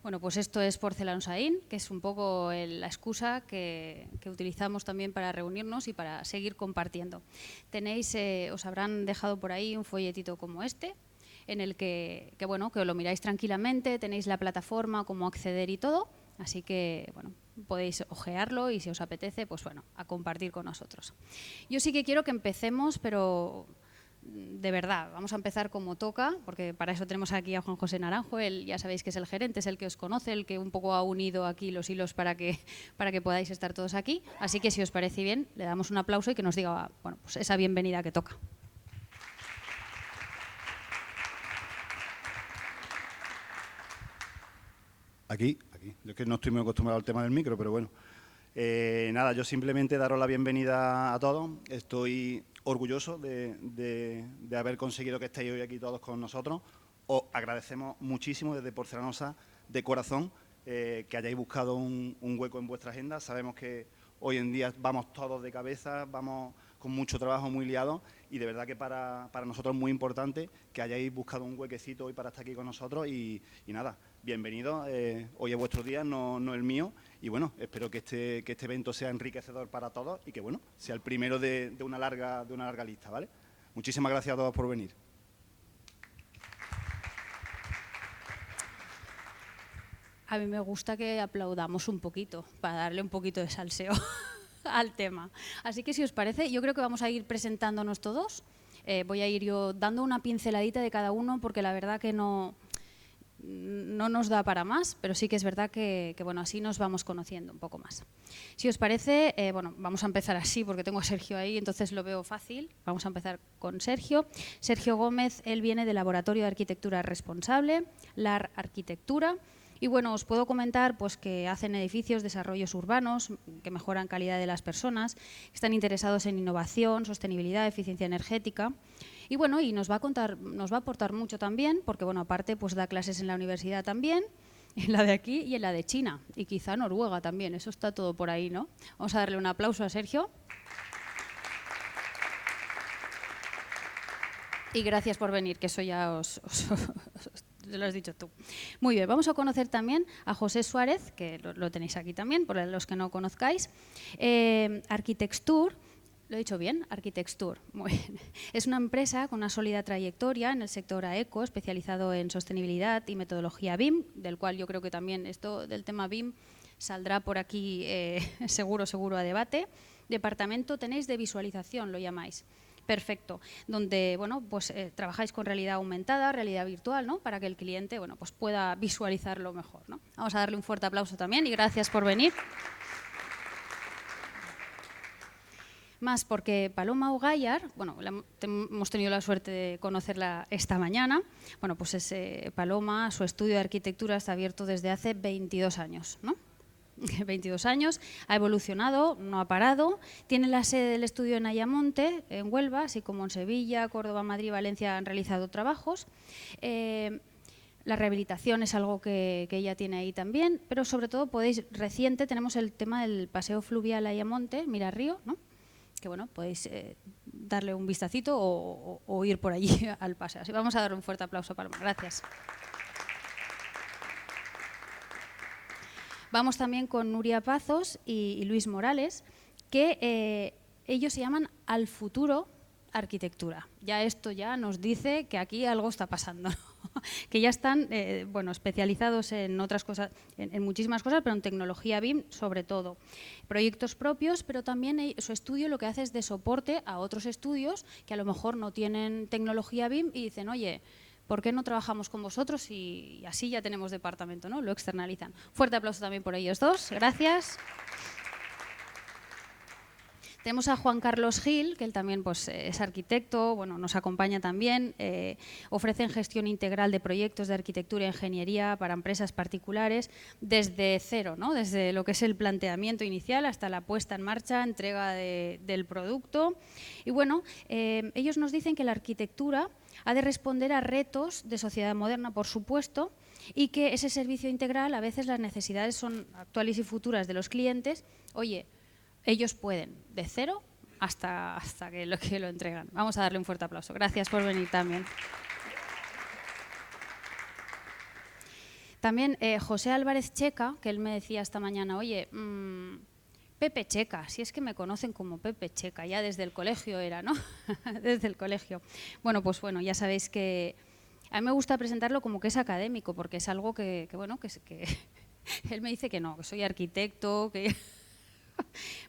Bueno, pues esto es Porcelanosaín, que es un poco la excusa que utilizamos también para reunirnos y para seguir compartiendo. Tenéis, os habrán dejado por ahí un folletito como este, en el que os lo miráis tranquilamente, tenéis la plataforma, cómo acceder y todo, así que bueno, podéis ojearlo y si os apetece, pues bueno, a compartir con nosotros. Yo sí que quiero que empecemos, pero de verdad, vamos a empezar como toca, porque para eso tenemos aquí a Juan José Naranjo, él ya sabéis que es el gerente, es el que os conoce, el que un poco ha unido aquí los hilos para que podáis estar todos aquí. Así que si os parece bien, le damos un aplauso y que nos diga, bueno, pues esa bienvenida que toca. Aquí. Yo es que no estoy muy acostumbrado al tema del micro, pero bueno. Nada, yo simplemente daros la bienvenida a todos. Estoy orgulloso de haber conseguido que estéis hoy aquí todos con nosotros. Os agradecemos muchísimo desde Porcelanosa, de corazón, que hayáis buscado un hueco en vuestra agenda. Sabemos que hoy en día vamos todos de cabeza, vamos con mucho trabajo, muy liados, y de verdad que para nosotros es muy importante que hayáis buscado un huequecito hoy para estar aquí con nosotros y nada, bienvenidos. Hoy es vuestro día, no el mío, y bueno, espero que este evento sea enriquecedor para todos y que bueno, sea el primero de una larga lista, ¿vale? Muchísimas gracias a todos por venir. A mí me gusta que aplaudamos un poquito, para darle un poquito de salseo al tema. Así que si os parece, yo creo que vamos a ir presentándonos todos. Voy a ir yo dando una pinceladita de cada uno, porque la verdad que no nos da para más, pero sí que es verdad que bueno, así nos vamos conociendo un poco más. Si os parece, bueno, vamos a empezar así porque tengo a Sergio ahí, entonces lo veo fácil. Vamos a empezar con Sergio. Sergio Gómez, él viene del Laboratorio de Arquitectura Responsable, LAR Arquitectura. Y bueno, os puedo comentar pues, que hacen edificios, desarrollos urbanos, que mejoran calidad de las personas, están interesados en innovación, sostenibilidad, eficiencia energética. Y bueno, y nos va a aportar mucho también, porque bueno, aparte pues da clases en la universidad también, en la de aquí y en la de China, y quizá Noruega también, eso está todo por ahí, ¿no? Vamos a darle un aplauso a Sergio. Y gracias por venir, que eso ya lo has dicho tú. Muy bien, vamos a conocer también a José Suárez, que lo tenéis aquí también, por los que no conozcáis. Arquitectur, ¿lo he dicho bien? Arquitectur, muy bien. Es una empresa con una sólida trayectoria en el sector AECO, especializado en sostenibilidad y metodología BIM, del cual yo creo que también esto del tema BIM saldrá por aquí seguro a debate. Departamento tenéis de visualización, lo llamáis. Perfecto, donde bueno, pues, trabajáis con realidad aumentada, realidad virtual, ¿no? Para que el cliente bueno, pues pueda visualizarlo mejor, ¿no? Vamos a darle un fuerte aplauso también y gracias por venir. Más porque Paloma O'Gayar, bueno, hemos tenido la suerte de conocerla esta mañana. Bueno, pues Paloma, su estudio de arquitectura está abierto desde hace 22 años, ¿no? 22 años, ha evolucionado, no ha parado, tiene la sede del estudio en Ayamonte, en Huelva, así como en Sevilla, Córdoba, Madrid, Valencia han realizado trabajos. La rehabilitación es algo que ella tiene ahí también, pero sobre todo reciente tenemos el tema del paseo fluvial Ayamonte, Mira-Río, ¿no? Que bueno, podéis darle un vistacito o ir por allí al paseo. Así vamos a darle un fuerte aplauso a Paloma. Gracias. Vamos también con Nuria Pazos y Luis Morales, que ellos se llaman Al Futuro Arquitectura. Ya esto ya nos dice que aquí algo está pasando, ¿no? Que ya están bueno, especializados en otras cosas, en muchísimas cosas, pero en tecnología BIM sobre todo. Proyectos propios, pero también su estudio lo que hace es de soporte a otros estudios que a lo mejor no tienen tecnología BIM y dicen, oye, ¿por qué no trabajamos con vosotros? Y así ya tenemos departamento, ¿no? Lo externalizan. Fuerte aplauso también por ellos dos. Gracias. Tenemos a Juan Carlos Gil, que él también pues, es arquitecto, bueno, nos acompaña también, ofrecen gestión integral de proyectos de arquitectura e ingeniería para empresas particulares desde cero, ¿no? Desde lo que es el planteamiento inicial hasta la puesta en marcha, entrega del producto. Y bueno, ellos nos dicen que la arquitectura ha de responder a retos de sociedad moderna, por supuesto, y que ese servicio integral, a veces las necesidades son actuales y futuras de los clientes. Oye, ellos pueden, de cero hasta que lo entregan. Vamos a darle un fuerte aplauso. Gracias por venir también. También José Álvarez Checa, que él me decía esta mañana, oye, Pepe Checa, si es que me conocen como Pepe Checa, ya desde el colegio era, ¿no? Desde el colegio. Bueno, pues bueno, ya sabéis que a mí me gusta presentarlo como que es académico, porque es algo que él me dice que no, que soy arquitecto, que...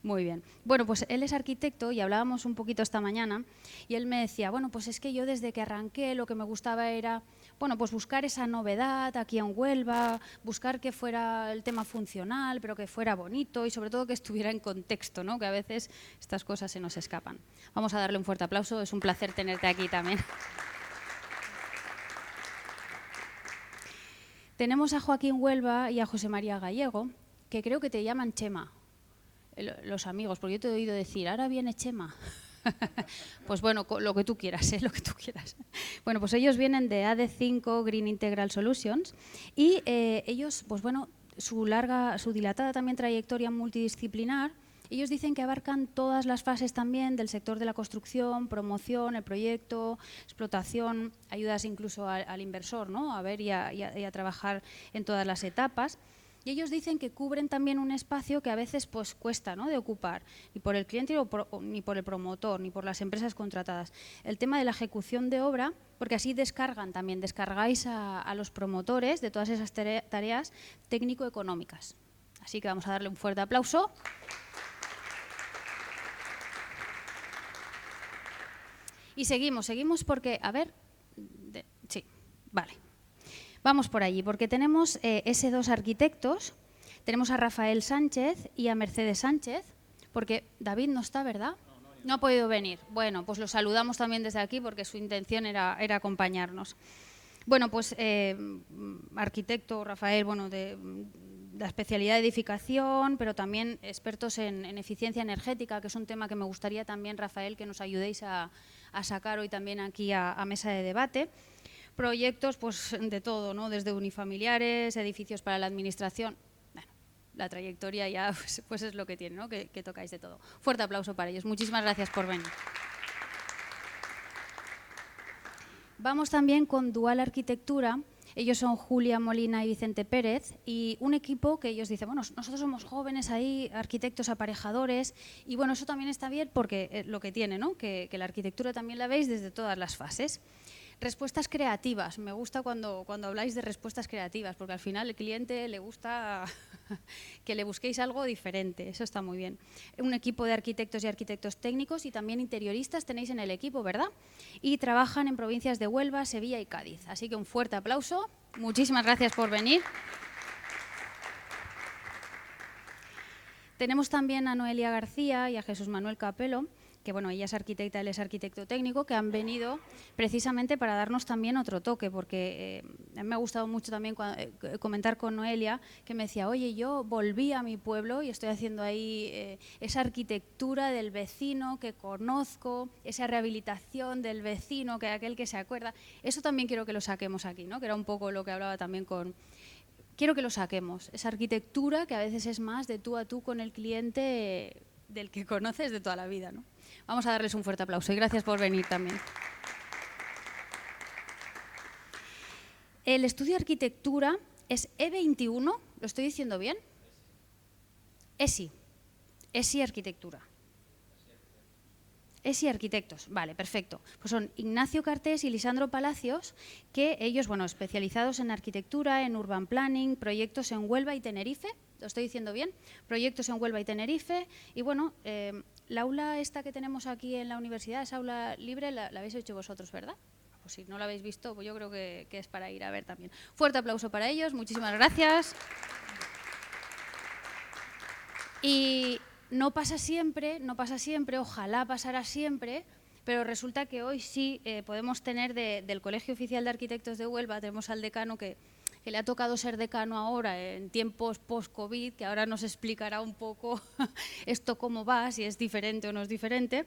Muy bien. Bueno, pues él es arquitecto y hablábamos un poquito esta mañana y él me decía, bueno, pues es que yo desde que arranqué lo que me gustaba era, bueno, pues buscar esa novedad aquí en Huelva, buscar que fuera el tema funcional, pero que fuera bonito y sobre todo que estuviera en contexto, ¿no? Que a veces estas cosas se nos escapan. Vamos a darle un fuerte aplauso, es un placer tenerte aquí también. Tenemos a Joaquín Huelva y a José María Gallego, que creo que te llaman Chema. Los amigos, porque yo te he oído decir, ahora viene Chema. Pues bueno, lo que tú quieras, lo que tú quieras. Bueno, pues ellos vienen de AD5 Green Integral Solutions y ellos, pues bueno, su dilatada también trayectoria multidisciplinar, ellos dicen que abarcan todas las fases también del sector de la construcción, promoción, el proyecto, explotación, ayudas incluso al inversor, ¿no? A ver y a trabajar en todas las etapas. Y ellos dicen que cubren también un espacio que a veces pues cuesta, ¿no?, de ocupar, ni por el cliente ni por el promotor, ni por las empresas contratadas. El tema de la ejecución de obra, porque así descargáis a los promotores de todas esas tareas técnico-económicas. Así que vamos a darle un fuerte aplauso. Y seguimos porque, a ver, sí, vale. Vamos por allí, porque tenemos S2 arquitectos, tenemos a Rafael Sánchez y a Mercedes Sánchez, porque David no está, ¿verdad? No ha podido venir. Bueno, pues lo saludamos también desde aquí porque su intención era acompañarnos. Bueno, pues arquitecto Rafael, bueno, de la especialidad de edificación, pero también expertos en eficiencia energética, que es un tema que me gustaría también, Rafael, que nos ayudéis a sacar hoy también aquí a mesa de debate. Proyectos pues de todo, ¿no? Desde unifamiliares, edificios para la administración. Bueno, la trayectoria ya pues es lo que tiene, ¿no? Que tocáis de todo. Fuerte aplauso para ellos. Muchísimas gracias por venir. Vamos también con Dual Arquitectura. Ellos son Julia Molina y Vicente Pérez y un equipo que ellos dicen, bueno, nosotros somos jóvenes ahí, arquitectos aparejadores y bueno, eso también está bien porque lo que tiene, ¿no? Que la arquitectura también la veis desde todas las fases. Respuestas creativas. Me gusta cuando habláis de respuestas creativas, porque al final al cliente le gusta que le busquéis algo diferente. Eso está muy bien. Un equipo de arquitectos y arquitectos técnicos y también interioristas tenéis en el equipo, ¿verdad? Y trabajan en provincias de Huelva, Sevilla y Cádiz. Así que un fuerte aplauso. Muchísimas gracias por venir. Tenemos también a Noelia García y a Jesús Manuel Capelo, que bueno, ella es arquitecta, él es arquitecto técnico, que han venido precisamente para darnos también otro toque, porque a mí me ha gustado mucho también comentar con Noelia, que me decía, oye, yo volví a mi pueblo y estoy haciendo ahí esa arquitectura del vecino que conozco, esa rehabilitación del vecino, que aquel que se acuerda. Eso también quiero que lo saquemos aquí, ¿no? Que era un poco lo que hablaba también con... Quiero que lo saquemos, esa arquitectura que a veces es más de tú a tú con el cliente del que conoces de toda la vida, ¿no? Vamos a darles un fuerte aplauso y gracias por venir también. El estudio de arquitectura es E21, ¿lo estoy diciendo bien? ESI Arquitectura. ESI Arquitectos, vale, perfecto. Pues son Ignacio Cartés y Lisandro Palacios, que ellos, bueno, especializados en arquitectura, en urban planning, proyectos en Huelva y Tenerife, ¿lo estoy diciendo bien? Proyectos en Huelva y Tenerife. Y bueno, la aula esta que tenemos aquí en la universidad, esa aula libre, la habéis hecho vosotros, ¿verdad? Pues si no la habéis visto, pues yo creo que es para ir a ver también. Fuerte aplauso para ellos, muchísimas gracias. Y no pasa siempre, ojalá pasara siempre, pero resulta que hoy sí podemos tener del Colegio Oficial de Arquitectos de Huelva, tenemos al decano que le ha tocado ser decano ahora en tiempos post-COVID, que ahora nos explicará un poco esto cómo va, si es diferente o no es diferente.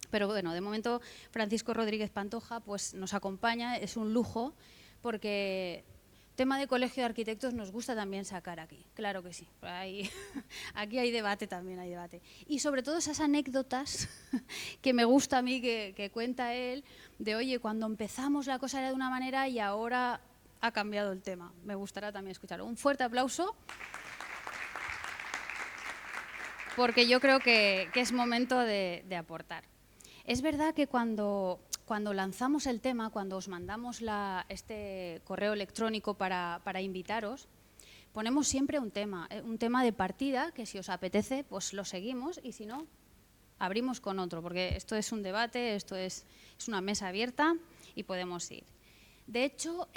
Pero bueno, de momento Francisco Rodríguez Pantoja pues nos acompaña, es un lujo, porque tema de Colegio de Arquitectos nos gusta también sacar aquí, claro que sí. Aquí hay debate también, hay debate. Y sobre todo esas anécdotas que me gusta a mí que cuenta él, de oye, cuando empezamos la cosa era de una manera y ahora ha cambiado el tema. Me gustará también escucharlo. Un fuerte aplauso, porque yo creo que es momento de aportar. Es verdad que cuando lanzamos el tema, cuando os mandamos este correo electrónico para invitaros, ponemos siempre un tema de partida, que si os apetece, pues lo seguimos, y si no, abrimos con otro, porque esto es un debate, esto es una mesa abierta y podemos ir. De hecho,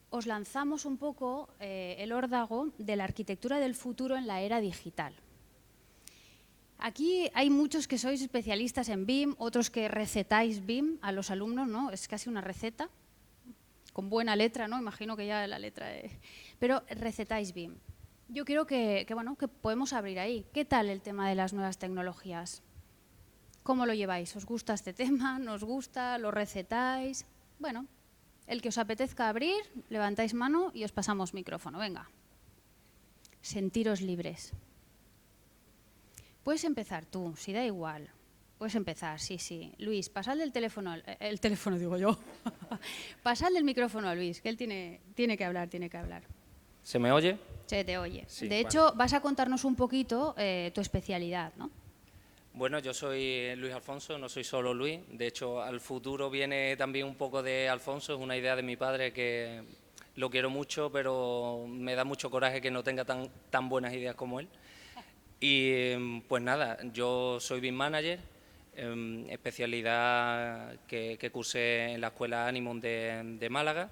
os lanzamos un poco el órdago de la arquitectura del futuro en la era digital. Aquí hay muchos que sois especialistas en BIM, otros que recetáis BIM a los alumnos, ¿no? Es casi una receta, con buena letra, ¿no? Imagino que ya la letra... Pero recetáis BIM. Yo creo que podemos abrir ahí. ¿Qué tal el tema de las nuevas tecnologías? ¿Cómo lo lleváis? ¿Os gusta este tema? ¿No os gusta? ¿Lo recetáis? Bueno, el que os apetezca abrir, levantáis mano y os pasamos micrófono. Venga. Sentiros libres. Puedes empezar tú, si da igual. Puedes empezar, sí. Luis, pasad del teléfono, el teléfono digo yo. Pasad del micrófono a Luis, que él tiene que hablar. ¿Se me oye? Se te oye. Sí, de hecho, vas a contarnos un poquito tu especialidad, ¿no? Bueno, yo soy Luis Alfonso, no soy solo Luis. De hecho, al futuro viene también un poco de Alfonso, es una idea de mi padre que lo quiero mucho, pero me da mucho coraje que no tenga tan buenas ideas como él. Y pues nada, yo soy BIM Manager, especialidad que cursé en la Escuela Animum de Málaga,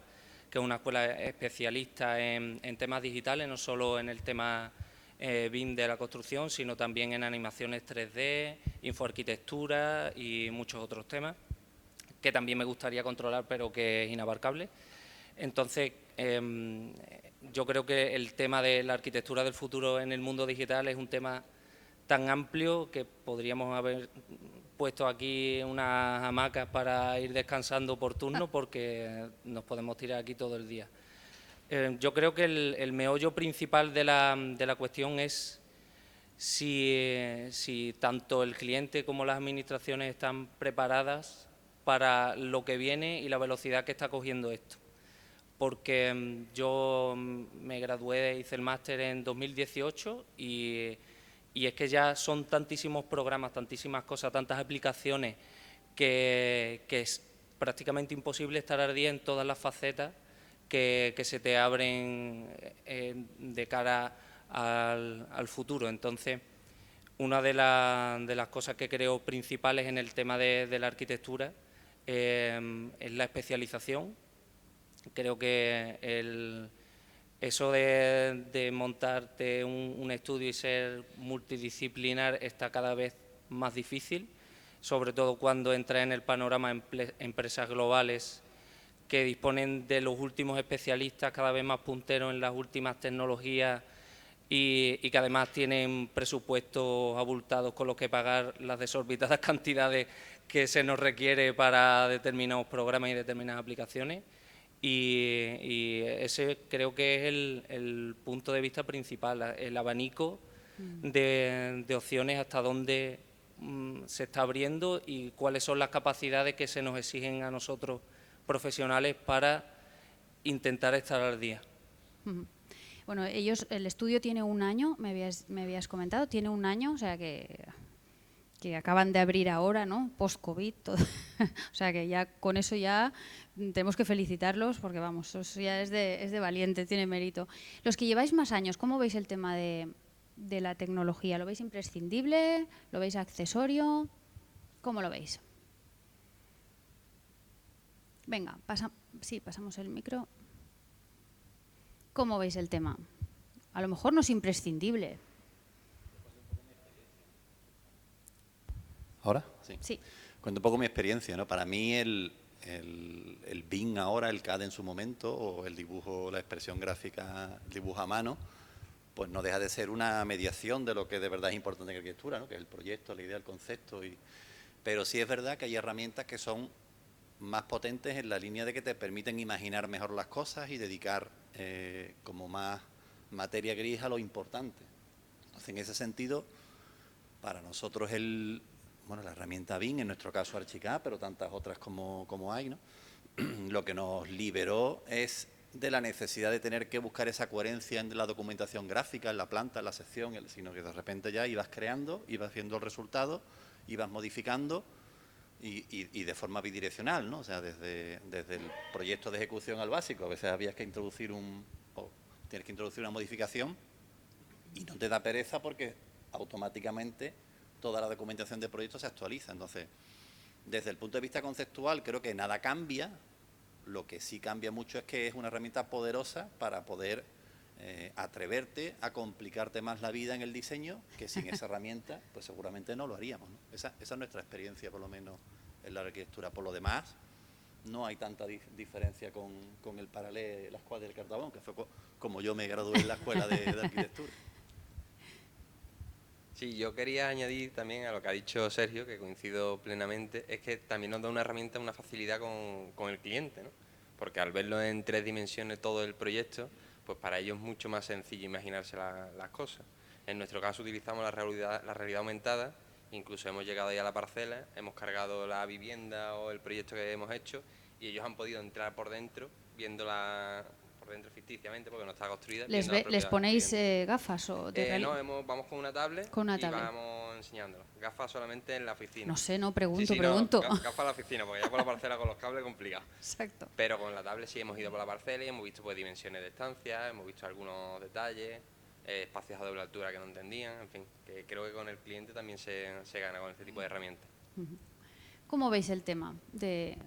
que es una escuela especialista en temas digitales, no solo en el tema BIM de la construcción, sino también en animaciones 3D, infoarquitectura y muchos otros temas, que también me gustaría controlar, pero que es inabarcable. Entonces, yo creo que el tema de la arquitectura del futuro en el mundo digital es un tema tan amplio que podríamos haber puesto aquí unas hamacas para ir descansando por turno, porque nos podemos tirar aquí todo el día. Yo creo que el meollo principal de la cuestión es si tanto el cliente como las administraciones están preparadas para lo que viene y la velocidad que está cogiendo esto. Porque yo me gradué, hice el máster en 2018 y es que ya son tantísimos programas, tantísimas cosas, tantas aplicaciones que es prácticamente imposible estar al día en todas las facetas que se te abren de cara al futuro. Entonces, una de las cosas que creo principales en el tema de la arquitectura es la especialización. Creo que eso de montarte un estudio y ser multidisciplinar está cada vez más difícil, sobre todo cuando entras en el panorama empresas globales que disponen de los últimos especialistas cada vez más punteros en las últimas tecnologías y que además tienen presupuestos abultados con los que pagar las desorbitadas cantidades que se nos requiere para determinados programas y determinadas aplicaciones. Y ese creo que es el punto de vista principal, el abanico de opciones hasta dónde se está abriendo y cuáles son las capacidades que se nos exigen a nosotros profesionales para intentar estar al día. Bueno, el estudio tiene un año, me habías comentado, tiene un año, o sea que acaban de abrir ahora, ¿no? Post-COVID, todo. O sea que ya con eso ya tenemos que felicitarlos porque, vamos, eso ya es de valiente, tiene mérito. Los que lleváis más años, ¿cómo veis el tema de la tecnología? ¿Lo veis imprescindible? ¿Lo veis accesorio? ¿Cómo lo veis? Venga, pasamos el micro. ¿Cómo veis el tema? A lo mejor no es imprescindible. ¿Ahora? Sí. Cuento un poco mi experiencia, ¿no? Para mí el BIM ahora, el CAD en su momento, o el dibujo, la expresión gráfica, el dibujo a mano, pues no deja de ser una mediación de lo que de verdad es importante en arquitectura, ¿no? Que es el proyecto, la idea, el concepto. Pero sí es verdad que hay herramientas que son más potentes en la línea de que te permiten imaginar mejor las cosas y dedicar como más materia gris a lo importante. Entonces, en ese sentido, para nosotros la herramienta BIM, en nuestro caso Archicad, pero tantas otras como hay, ¿no? Lo que nos liberó es de la necesidad de tener que buscar esa coherencia en la documentación gráfica, en la planta, en la sección, sino que de repente ya ibas creando, ibas viendo el resultado, ibas modificando y de forma bidireccional, ¿no? O sea, desde el proyecto de ejecución al básico, a veces habías que introducir tienes que introducir una modificación y no te da pereza porque automáticamente toda la documentación del proyecto se actualiza. Entonces, desde el punto de vista conceptual, creo que nada cambia. Lo que sí cambia mucho es que es una herramienta poderosa para poder atreverte a complicarte más la vida en el diseño, que sin esa herramienta pues seguramente no lo haríamos, ¿no? Esa es nuestra experiencia, por lo menos, en la arquitectura. Por lo demás, no hay tanta diferencia con el paralelo, la escuadra del Cartabón, que fue como yo me gradué en la escuela de arquitectura. Sí, yo quería añadir también a lo que ha dicho Sergio, que coincido plenamente, es que también nos da una herramienta, una facilidad con el cliente, ¿no? Porque al verlo en 3 dimensiones todo el proyecto, pues para ellos es mucho más sencillo imaginarse las cosas. En nuestro caso utilizamos la realidad aumentada, incluso hemos llegado ahí a la parcela, hemos cargado la vivienda o el proyecto que hemos hecho y ellos han podido entrar por dentro, viéndola por dentro ficticiamente porque no está construida. ¿Les ponéis gafas o de realidad? No, vamos con una tablet y vamos enseñándolo. Gafas solamente en la oficina. No sé, no, pregunto. No, gafas en la oficina, porque ya por la parcela con los cables es complicado. Exacto. Pero con la tablet sí hemos ido por la parcela y hemos visto pues dimensiones de estancia, hemos visto algunos detalles, espacios a doble altura que no entendían, en fin, que creo que con el cliente también se gana con este tipo de herramientas. ¿Cómo veis el tema de...?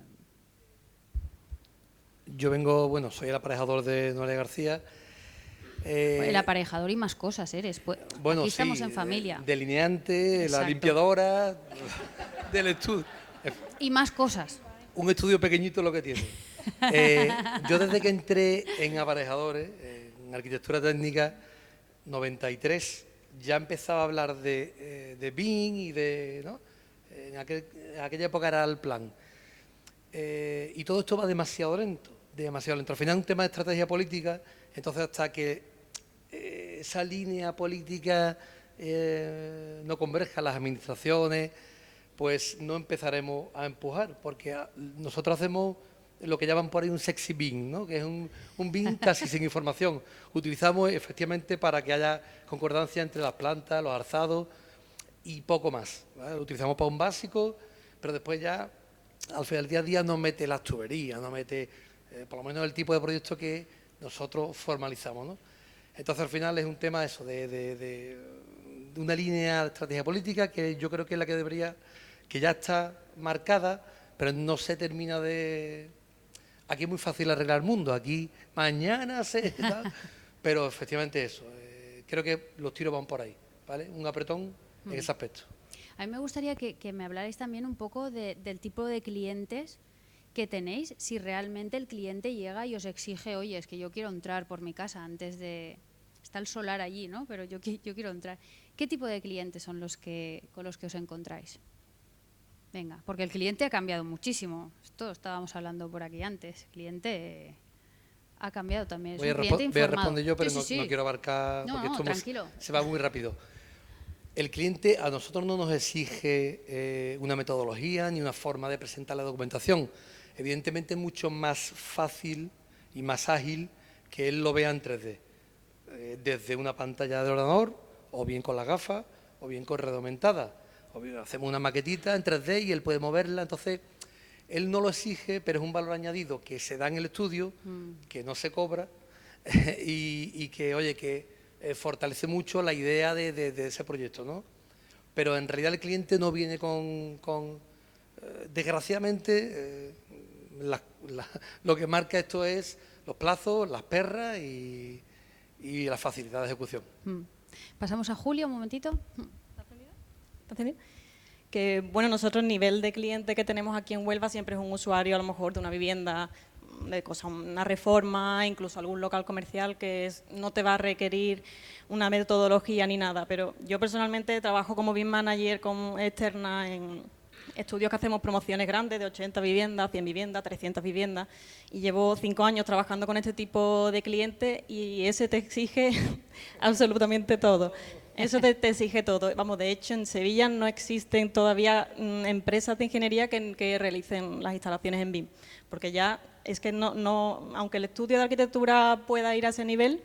Yo vengo, soy el aparejador de Noelia García. El aparejador y más cosas eres. Pues, aquí estamos en familia. Delineante, la limpiadora del estudio. Y más cosas. Un estudio pequeñito lo que tiene. Yo desde que entré en aparejadores, en arquitectura técnica, 93, ya empezaba a hablar de BIM y de... ¿no? En aquella época era el plan. Y todo esto va demasiado lento. Al final es un tema de estrategia política, entonces hasta que esa línea política no converja las administraciones, pues no empezaremos a empujar, porque nosotros hacemos lo que llaman por ahí un sexy BIM, ¿no? Que es un BIM casi sin información. Utilizamos efectivamente para que haya concordancia entre las plantas, los alzados y poco más, ¿vale? Lo utilizamos para un básico, pero después ya al final del día a día no mete las tuberías, no mete por lo menos el tipo de proyecto que nosotros formalizamos, ¿no? Entonces al final es un tema eso, de una línea de estrategia política que yo creo que es la que ya está marcada, pero no se termina de... Aquí es muy fácil arreglar el mundo, aquí mañana se da, pero efectivamente eso, creo que los tiros van por ahí, ¿vale? Un apretón en ese aspecto. A mí me gustaría que me hablarais también un poco del tipo de clientes que tenéis, si realmente el cliente llega y os exige, oye, es que yo quiero entrar por mi casa antes de... Está el solar allí, ¿no? Pero yo quiero entrar. ¿Qué tipo de clientes son con los que os encontráis? Venga, porque el cliente ha cambiado muchísimo. Esto estábamos hablando por aquí antes. El cliente ha cambiado también. Voy a responder yo, pero no quiero abarcar, porque esto tranquilo. Se va muy rápido. El cliente a nosotros no nos exige una metodología ni una forma de presentar la documentación. Evidentemente es mucho más fácil y más ágil que él lo vea en 3D, desde una pantalla de ordenador, o bien con la gafa, o bien con red aumentada. Hacemos una maquetita en 3D y él puede moverla, entonces él no lo exige, pero es un valor añadido que se da en el estudio, que no se cobra y que, oye, que fortalece mucho la idea de ese proyecto, ¿no? Pero en realidad el cliente no viene con desgraciadamente, lo que marca esto es los plazos, las perras y la facilidad de ejecución. Pasamos a Julia, un momentito. Que bueno, nosotros el nivel de cliente que tenemos aquí en Huelva siempre es un usuario a lo mejor de una vivienda, una reforma, incluso algún local comercial que no te va a requerir una metodología ni nada, pero yo personalmente trabajo como BIM manager externa en estudios que hacemos promociones grandes de 80 viviendas, 100 viviendas, 300 viviendas y llevo 5 años trabajando con este tipo de clientes y ese te exige absolutamente todo. Eso te exige todo. Vamos, de hecho, en Sevilla no existen todavía empresas de ingeniería que realicen las instalaciones en BIM, porque ya es que aunque el estudio de arquitectura pueda ir a ese nivel,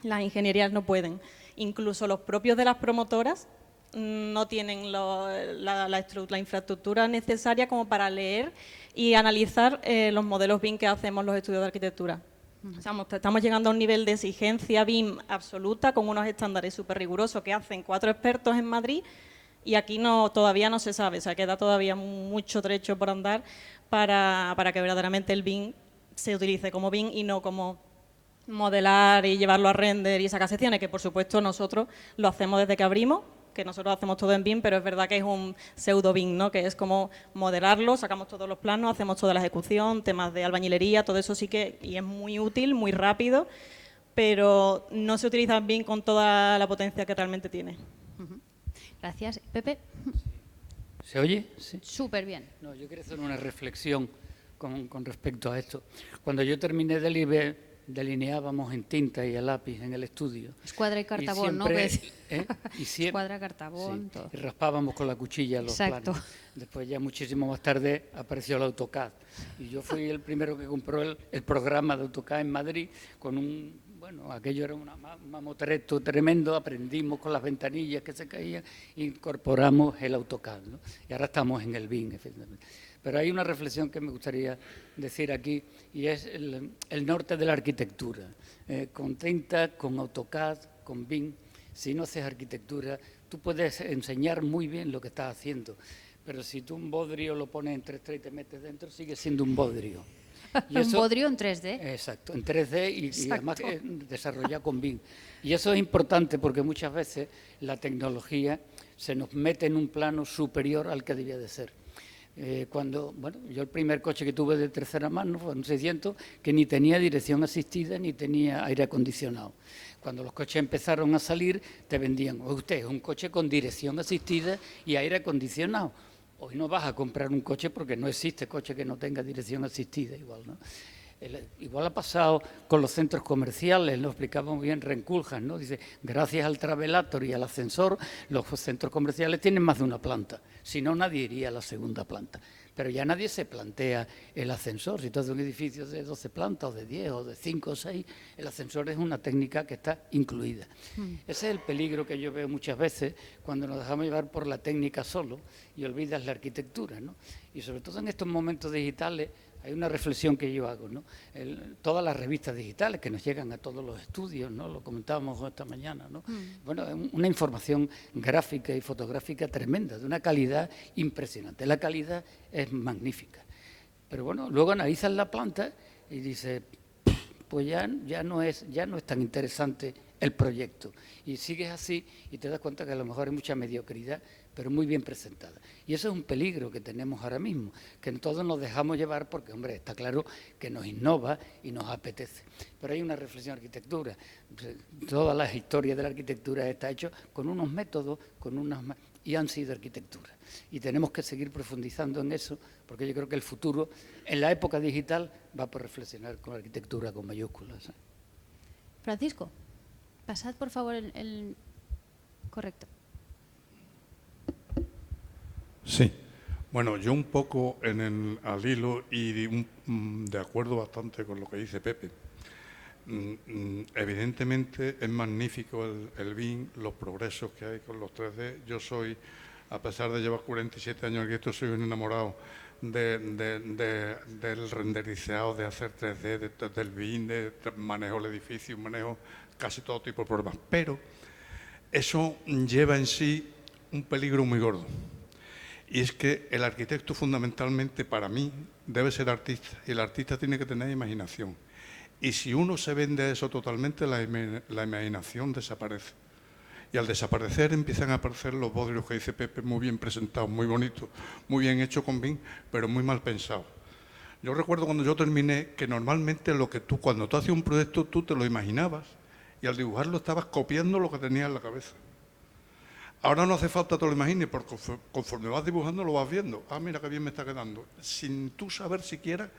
las ingenierías no pueden. Incluso los propios de las promotoras no tienen la infraestructura necesaria como para leer y analizar los modelos BIM que hacemos los estudios de arquitectura. O sea, estamos llegando a un nivel de exigencia BIM absoluta con unos estándares súper rigurosos que hacen 4 expertos en Madrid y aquí todavía no se sabe, o sea, queda todavía mucho trecho por andar para que verdaderamente el BIM se utilice como BIM y no como modelar y llevarlo a render y sacar secciones, que por supuesto nosotros lo hacemos desde que abrimos, que nosotros hacemos todo en BIM, pero es verdad que es un pseudo BIM, ¿no? Que es como modelarlo, sacamos todos los planos, hacemos toda la ejecución, temas de albañilería, todo eso sí que, y es muy útil, muy rápido, pero no se utiliza en BIM con toda la potencia que realmente tiene. Gracias. Pepe. ¿Se oye? Sí. Súper bien. No, yo quería hacer una reflexión con respecto a esto. Cuando yo terminé del IBE, delineábamos en tinta y a lápiz en el estudio. Escuadra y cartabón, ¿no? Escuadra, cartabón, sí, todo. y raspábamos con la cuchilla los planos. Después ya muchísimo más tarde apareció el AutoCAD. Y yo fui el primero que compró el programa de AutoCAD en Madrid con bueno, aquello era un mamotreto tremendo, aprendimos con las ventanillas que se caían, incorporamos el AutoCAD, ¿no? Y ahora estamos en el BIM, efectivamente. Pero hay una reflexión que me gustaría decir aquí, y es el norte de la arquitectura. Con tinta, con AutoCAD, con BIM, si no haces arquitectura, tú puedes enseñar muy bien lo que estás haciendo, pero si tú un bodrio lo pones en 3D y te metes dentro, sigue siendo un bodrio. Y un bodrio en 3D. Exacto, en 3D y además desarrollado con BIM. Y eso es importante porque muchas veces la tecnología se nos mete en un plano superior al que debía de ser. Yo el primer coche que tuve de tercera mano fue un 600 que ni tenía dirección asistida ni tenía aire acondicionado. Cuando los coches empezaron a salir, te vendían, usted es un coche con dirección asistida y aire acondicionado. Hoy no vas a comprar un coche porque no existe coche que no tenga dirección asistida igual, ¿no? Igual ha pasado con los centros comerciales, lo explicaba muy bien Renculjas, ¿no? Dice, gracias al Travelator y al ascensor, los centros comerciales tienen más de una planta, si no nadie iría a la segunda planta. Pero ya nadie se plantea el ascensor, si tú haces un edificio de 12 plantas, o de 10, o de 5 o 6, el ascensor es una técnica que está incluida. Ese es el peligro que yo veo muchas veces cuando nos dejamos llevar por la técnica solo y olvidas la arquitectura, ¿no? Y sobre todo en estos momentos digitales, hay una reflexión que yo hago, ¿no? Todas las revistas digitales que nos llegan a todos los estudios, ¿no? Lo comentábamos esta mañana, ¿no? Bueno, una información gráfica y fotográfica tremenda, de una calidad impresionante. La calidad es magnífica. Pero bueno, luego analizas la planta y dices, pues ya no es tan interesante el proyecto. Y sigues así y te das cuenta que a lo mejor hay mucha mediocridad, pero muy bien presentada. Y eso es un peligro que tenemos ahora mismo, que todos nos dejamos llevar porque, hombre, está claro que nos innova y nos apetece. Pero hay una reflexión de arquitectura. Todas las historias de la arquitectura está hecho con unos métodos, y han sido arquitectura. Y tenemos que seguir profundizando en eso, porque yo creo que el futuro, en la época digital, va por reflexionar con la arquitectura con mayúsculas. Francisco, pasad por favor el correcto. Sí, bueno, yo un poco al hilo y de acuerdo bastante con lo que dice Pepe. Evidentemente es magnífico el BIM, los progresos que hay con los 3D. Yo soy, a pesar de llevar 47 años aquí, soy un enamorado del renderizado, de hacer 3D, del BIM, de manejo del edificio, manejo casi todo tipo de programas. Pero eso lleva en sí un peligro muy gordo. Y es que el arquitecto fundamentalmente para mí debe ser artista y el artista tiene que tener imaginación. Y si uno se vende a eso totalmente, la imaginación desaparece. Y al desaparecer empiezan a aparecer los bodrios que dice Pepe, muy bien presentados, muy bonitos, muy bien hechos con BIM, pero muy mal pensados. Yo recuerdo cuando yo terminé que normalmente cuando tú hacías un proyecto tú te lo imaginabas y al dibujarlo estabas copiando lo que tenías en la cabeza. Ahora no hace falta que te lo imagines, porque conforme vas dibujando lo vas viendo. Ah, mira qué bien me está quedando. Sin tú saber siquiera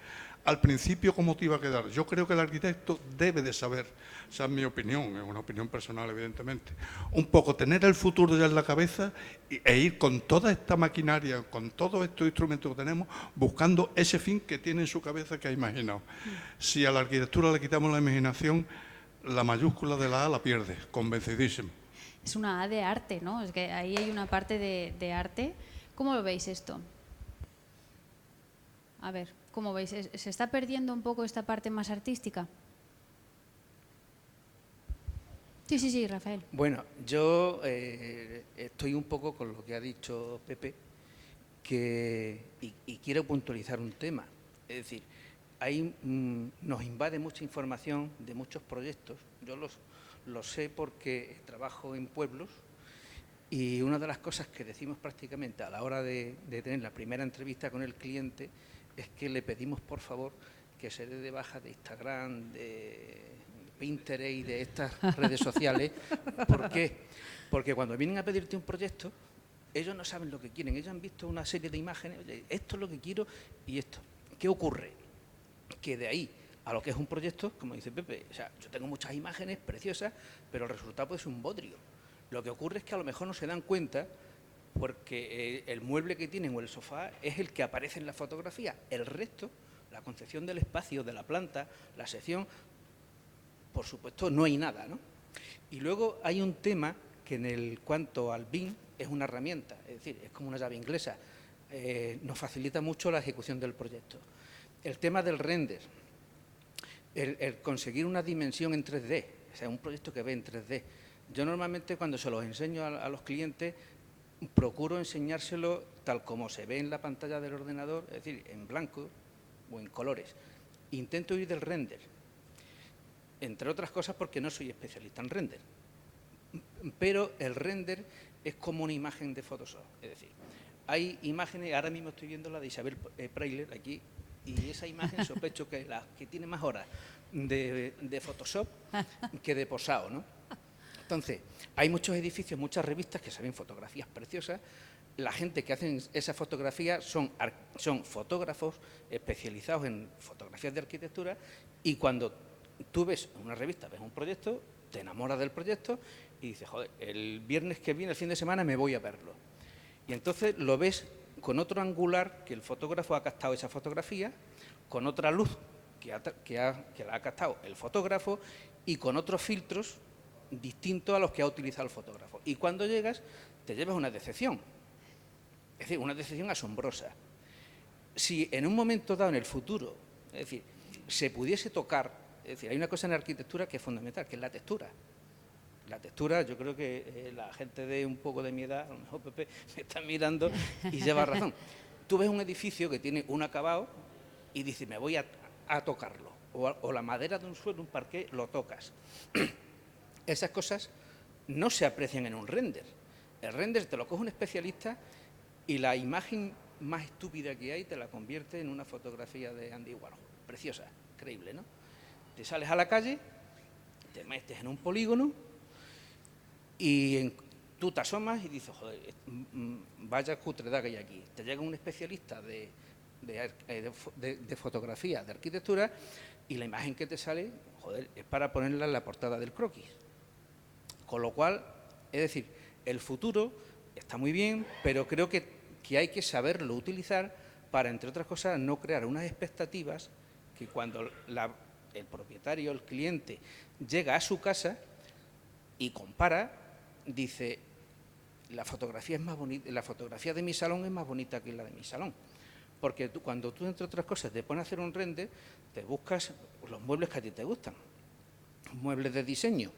al principio cómo te iba a quedar. Yo creo que el arquitecto debe de saber, esa es mi opinión, es una opinión personal evidentemente, un poco tener el futuro ya en la cabeza e ir con toda esta maquinaria, con todos estos instrumentos que tenemos, buscando ese fin que tiene en su cabeza que ha imaginado. Si a la arquitectura le quitamos la imaginación, la mayúscula de la A la pierde, convencidísimo. Es una A de arte, ¿no? Es que ahí hay una parte de arte. ¿Cómo lo veis esto? A ver, ¿cómo veis? ¿Se está perdiendo un poco esta parte más artística? Sí, Rafael. Bueno, yo estoy un poco con lo que ha dicho Pepe y quiero puntualizar un tema. Es decir, nos invade mucha información de muchos proyectos. Yo lo sé porque trabajo en pueblos y una de las cosas que decimos prácticamente a la hora de tener la primera entrevista con el cliente es que le pedimos, por favor, que se dé de baja de Instagram, de Pinterest y de estas redes sociales. ¿Por qué? Porque cuando vienen a pedirte un proyecto, ellos no saben lo que quieren. Ellos han visto una serie de imágenes, oye, esto es lo que quiero y esto. ¿Qué ocurre? Que de ahí a lo que es un proyecto, como dice Pepe, o sea, yo tengo muchas imágenes preciosas, pero el resultado puede ser un bodrio. Lo que ocurre es que a lo mejor no se dan cuenta porque el mueble que tienen o el sofá es el que aparece en la fotografía. El resto, la concepción del espacio, de la planta, la sección, por supuesto no hay nada, ¿no? Y luego hay un tema que en cuanto al BIM es una herramienta, es decir, es como una llave inglesa, nos facilita mucho la ejecución del proyecto. El tema del render, el conseguir una dimensión en 3D, o sea, un proyecto que ve en 3D. Yo normalmente cuando se los enseño a los clientes, procuro enseñárselo tal como se ve en la pantalla del ordenador, es decir, en blanco o en colores. Intento ir del render, entre otras cosas porque no soy especialista en render, pero el render es como una imagen de Photoshop, es decir, hay imágenes, ahora mismo estoy viendo la de Isabel Preisler aquí, y esa imagen sospecho que es la que tiene más horas de Photoshop que de posado, ¿no? Entonces, hay muchos edificios, muchas revistas que se ven fotografías preciosas. La gente que hacen esas fotografías son fotógrafos especializados en fotografías de arquitectura y cuando tú ves una revista, ves un proyecto, te enamoras del proyecto y dices, joder, el viernes que viene, el fin de semana, me voy a verlo. Y entonces lo ves con otro angular que el fotógrafo ha captado esa fotografía, con otra luz que la ha captado el fotógrafo y con otros filtros distintos a los que ha utilizado el fotógrafo. Y cuando llegas, te llevas una decepción, es decir, una decepción asombrosa. Si en un momento dado en el futuro, es decir, se pudiese tocar, es decir, hay una cosa en la arquitectura que es fundamental, que es la textura. La textura, yo creo que la gente de un poco de mi edad, a lo mejor Pepe me está mirando y lleva razón. Tú ves un edificio que tiene un acabado y dices, me voy a tocarlo. O la madera de un suelo, un parqué, lo tocas. Esas cosas no se aprecian en un render. El render te lo coge un especialista y la imagen más estúpida que hay te la convierte en una fotografía de Andy Warhol. Preciosa, increíble, ¿no? Te sales a la calle, te metes en un polígono y tú te asomas y dices, joder, vaya cutredad que hay aquí. Te llega un especialista de fotografía, de arquitectura, y la imagen que te sale, joder, es para ponerla en la portada del croquis. Con lo cual, es decir, el futuro está muy bien, pero creo que hay que saberlo utilizar para, entre otras cosas, no crear unas expectativas que cuando el propietario, el cliente, llega a su casa y compara, dice, la fotografía es más bonita, la fotografía de mi salón es más bonita que la de mi salón. Porque cuando tú, entre otras cosas, te pones a hacer un render, te buscas los muebles que a ti te gustan, muebles de diseño.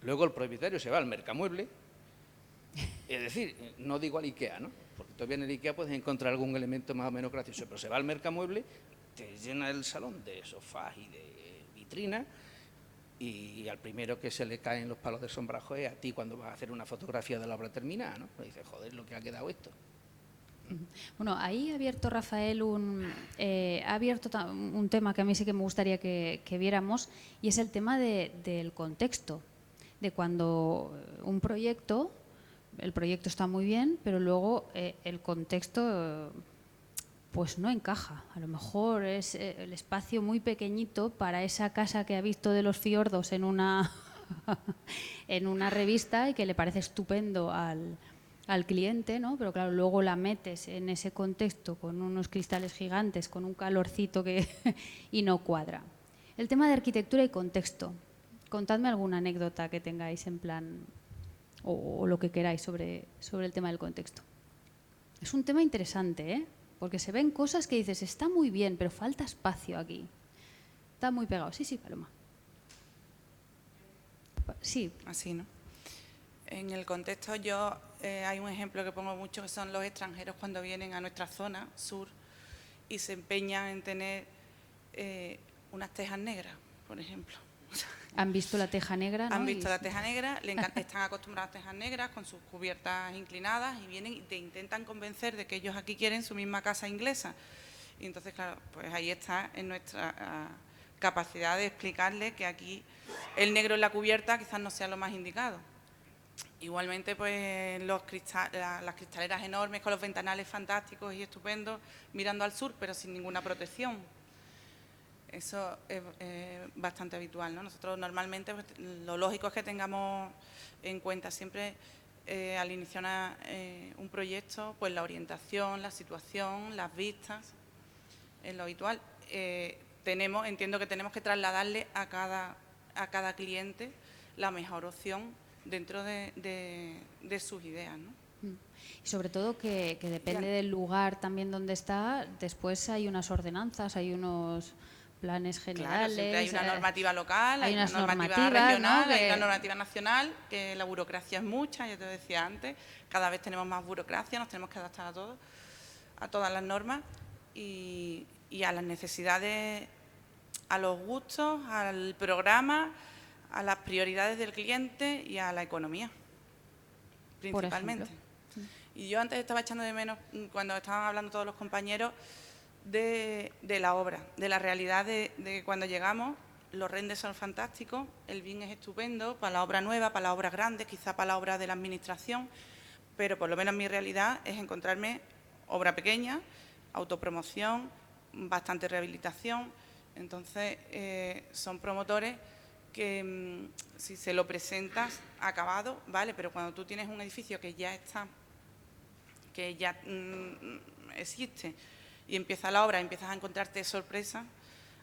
Luego el propietario se va al Mercamueble, es decir, no digo al IKEA, ¿no? Porque todavía en el IKEA puedes encontrar algún elemento más o menos gracioso, pero se va al Mercamueble, te llena el salón de sofás y de vitrinas y al primero que se le caen los palos de sombrajo es a ti cuando vas a hacer una fotografía de la obra terminada, ¿no? Pues dices, joder, lo que ha quedado esto. Bueno, ahí ha abierto Rafael un tema que a mí sí que me gustaría que viéramos y es el tema del contexto, de cuando un proyecto, el proyecto está muy bien, pero luego el contexto pues no encaja. A lo mejor es el espacio muy pequeñito para esa casa que ha visto de los fiordos en una, en una revista y que le parece estupendo al cliente, ¿no? Pero claro, luego la metes en ese contexto con unos cristales gigantes, con un calorcito y no cuadra. El tema de arquitectura y contexto. Contadme alguna anécdota que tengáis en plan, o lo que queráis sobre el tema del contexto. Es un tema interesante, ¿eh? Porque se ven cosas que dices, está muy bien, pero falta espacio aquí. Está muy pegado. Sí, sí, Paloma. Sí. Así, ¿no? En el contexto hay un ejemplo que pongo mucho, que son los extranjeros cuando vienen a nuestra zona sur y se empeñan en tener unas tejas negras, por ejemplo. Han visto la teja negra, ¿no? Han visto la teja negra, están acostumbrados a tejas negras con sus cubiertas inclinadas y vienen y te intentan convencer de que ellos aquí quieren su misma casa inglesa. Y entonces, claro, pues ahí está en nuestra capacidad de explicarle que aquí el negro en la cubierta quizás no sea lo más indicado. Igualmente, pues las cristaleras enormes con los ventanales fantásticos y estupendos mirando al sur, pero sin ninguna protección. Eso es bastante habitual, ¿no? Nosotros normalmente pues, lo lógico es que tengamos en cuenta siempre al iniciar un proyecto, pues la orientación, la situación, las vistas, es lo habitual. Entiendo que tenemos que trasladarle a cada cliente la mejor opción dentro de sus ideas, ¿no? Y sobre todo que depende del lugar también donde está, después hay unas ordenanzas, hay unos planes generales. Claro, hay una normativa local, hay una normativa regional, ¿no? Hay una normativa nacional, que la burocracia es mucha, ya te decía antes, cada vez tenemos más burocracia, nos tenemos que adaptar a todo, a todas las normas y a las necesidades, a los gustos, al programa, a las prioridades del cliente y a la economía, principalmente. Y yo antes estaba echando de menos, cuando estaban hablando todos los compañeros, de la obra, de la realidad de cuando llegamos. Los renders son fantásticos, el BIM es estupendo para la obra nueva, para la obra grande, quizá para la obra de la administración, pero por lo menos mi realidad es encontrarme obra pequeña, autopromoción, bastante rehabilitación. Entonces, son promotores que si se lo presentas acabado, vale, pero cuando tú tienes un edificio que ya está, que ya existe y empieza la obra, empiezas a encontrarte sorpresas,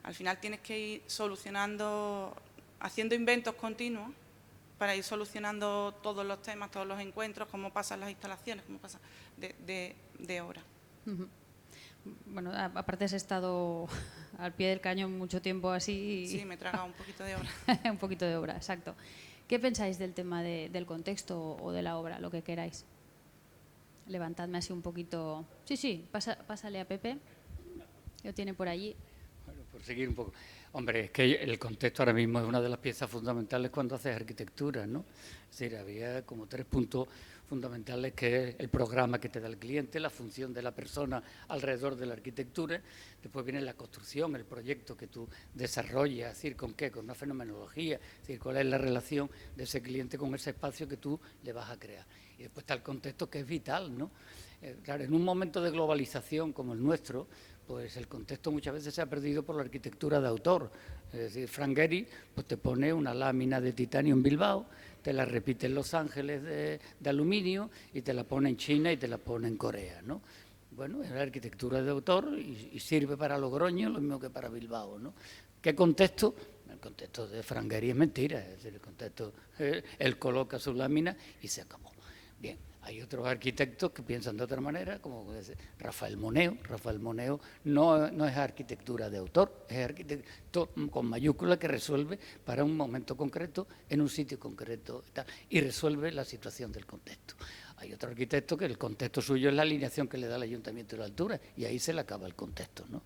al final tienes que ir solucionando, haciendo inventos continuos para ir solucionando todos los temas, todos los encuentros, cómo pasan las instalaciones, cómo pasa de obra. Bueno, aparte has estado al pie del cañón mucho tiempo así. Sí, me he tragado un poquito de obra. Un poquito de obra, exacto. ¿Qué pensáis del tema del contexto o de la obra, lo que queráis? Levantadme así un poquito. Sí, pásale a Pepe, lo tiene por allí. Bueno, por seguir un poco. Hombre, es que el contexto ahora mismo es una de las piezas fundamentales cuando haces arquitectura, ¿no? Es decir, había como 3 puntos fundamentales, que es el programa que te da el cliente, la función de la persona alrededor de la arquitectura, después viene la construcción, el proyecto que tú desarrollas, es decir, ¿con qué? Con una fenomenología, es decir, cuál es la relación de ese cliente con ese espacio que tú le vas a crear. Y después está el contexto, que es vital, ¿no? Claro, en un momento de globalización como el nuestro, pues el contexto muchas veces se ha perdido por la arquitectura de autor. Es decir, Frank Gehry pues te pone una lámina de titanio en Bilbao, te la repite en Los Ángeles de aluminio y te la pone en China y te la pone en Corea, ¿no? Bueno, es la arquitectura de autor y sirve para Logroño lo mismo que para Bilbao, ¿no? ¿Qué contexto? El contexto de Frank Gehry es mentira, es decir, el contexto, él coloca su lámina y se acabó. Bien. Hay otros arquitectos que piensan de otra manera, como Rafael Moneo. Rafael Moneo no es arquitectura de autor, es arquitecto con mayúscula que resuelve para un momento concreto, en un sitio concreto y resuelve la situación del contexto. Hay otro arquitecto que el contexto suyo es la alineación que le da el ayuntamiento de la altura y ahí se le acaba el contexto, ¿no?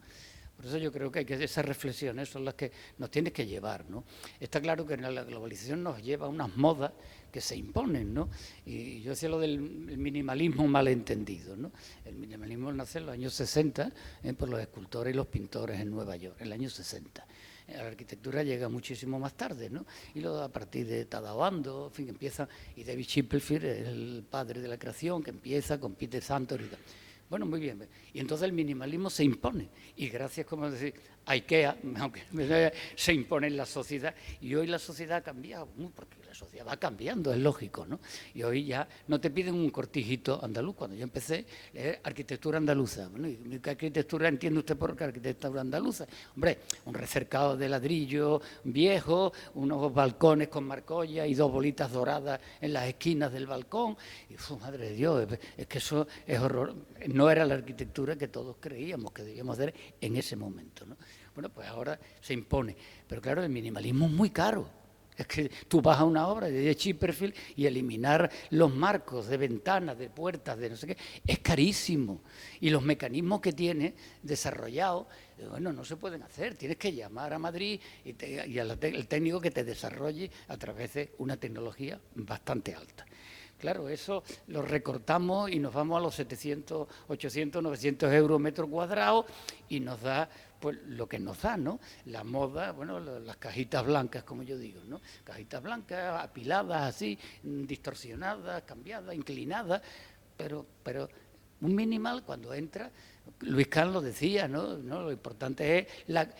Por eso yo creo que esas reflexiones son las que nos tienen que llevar, ¿no? Está claro que la globalización nos lleva a unas modas que se imponen, ¿no? Y yo decía lo del minimalismo malentendido, ¿no? El minimalismo nace en los años 60 por los escultores y los pintores en Nueva York, en el año 60. La arquitectura llega muchísimo más tarde, ¿no? Y luego a partir de Tadao Ando, en fin, empieza, y David Chipperfield es el padre de la creación, que empieza con Peter Santor y tal. Bueno, muy bien. Y entonces el minimalismo se impone. Y gracias, como decir, a IKEA, aunque se impone en la sociedad. Y hoy la sociedad ha cambiado, porque la sociedad va cambiando, es lógico, ¿no? Y hoy ya no te piden un cortijito andaluz. Cuando yo empecé, arquitectura andaluza. Bueno, ¿y qué arquitectura entiende usted por arquitectura andaluza? Hombre, un recercado de ladrillo viejo, unos balcones con marcolla y 2 bolitas doradas en las esquinas del balcón. Y madre de Dios, es que eso es horror. No era la arquitectura que todos creíamos que debíamos hacer en ese momento, ¿no? Bueno, pues ahora se impone. Pero claro, el minimalismo es muy caro. Es que tú vas a una obra de Chipperfield y eliminar los marcos de ventanas, de puertas, de no sé qué, es carísimo. Y los mecanismos que tiene desarrollados, bueno, no se pueden hacer. Tienes que llamar a Madrid y al técnico que te desarrolle a través de una tecnología bastante alta. Claro, eso lo recortamos y nos vamos a los 700, 800, 900 euros metro cuadrado y nos da pues lo que nos da, ¿no? La moda, bueno, las cajitas blancas, como yo digo, ¿no? Cajitas blancas, apiladas así, distorsionadas, cambiadas, inclinadas, pero un minimal cuando entra, Luis Kahn lo decía, ¿no? Lo importante es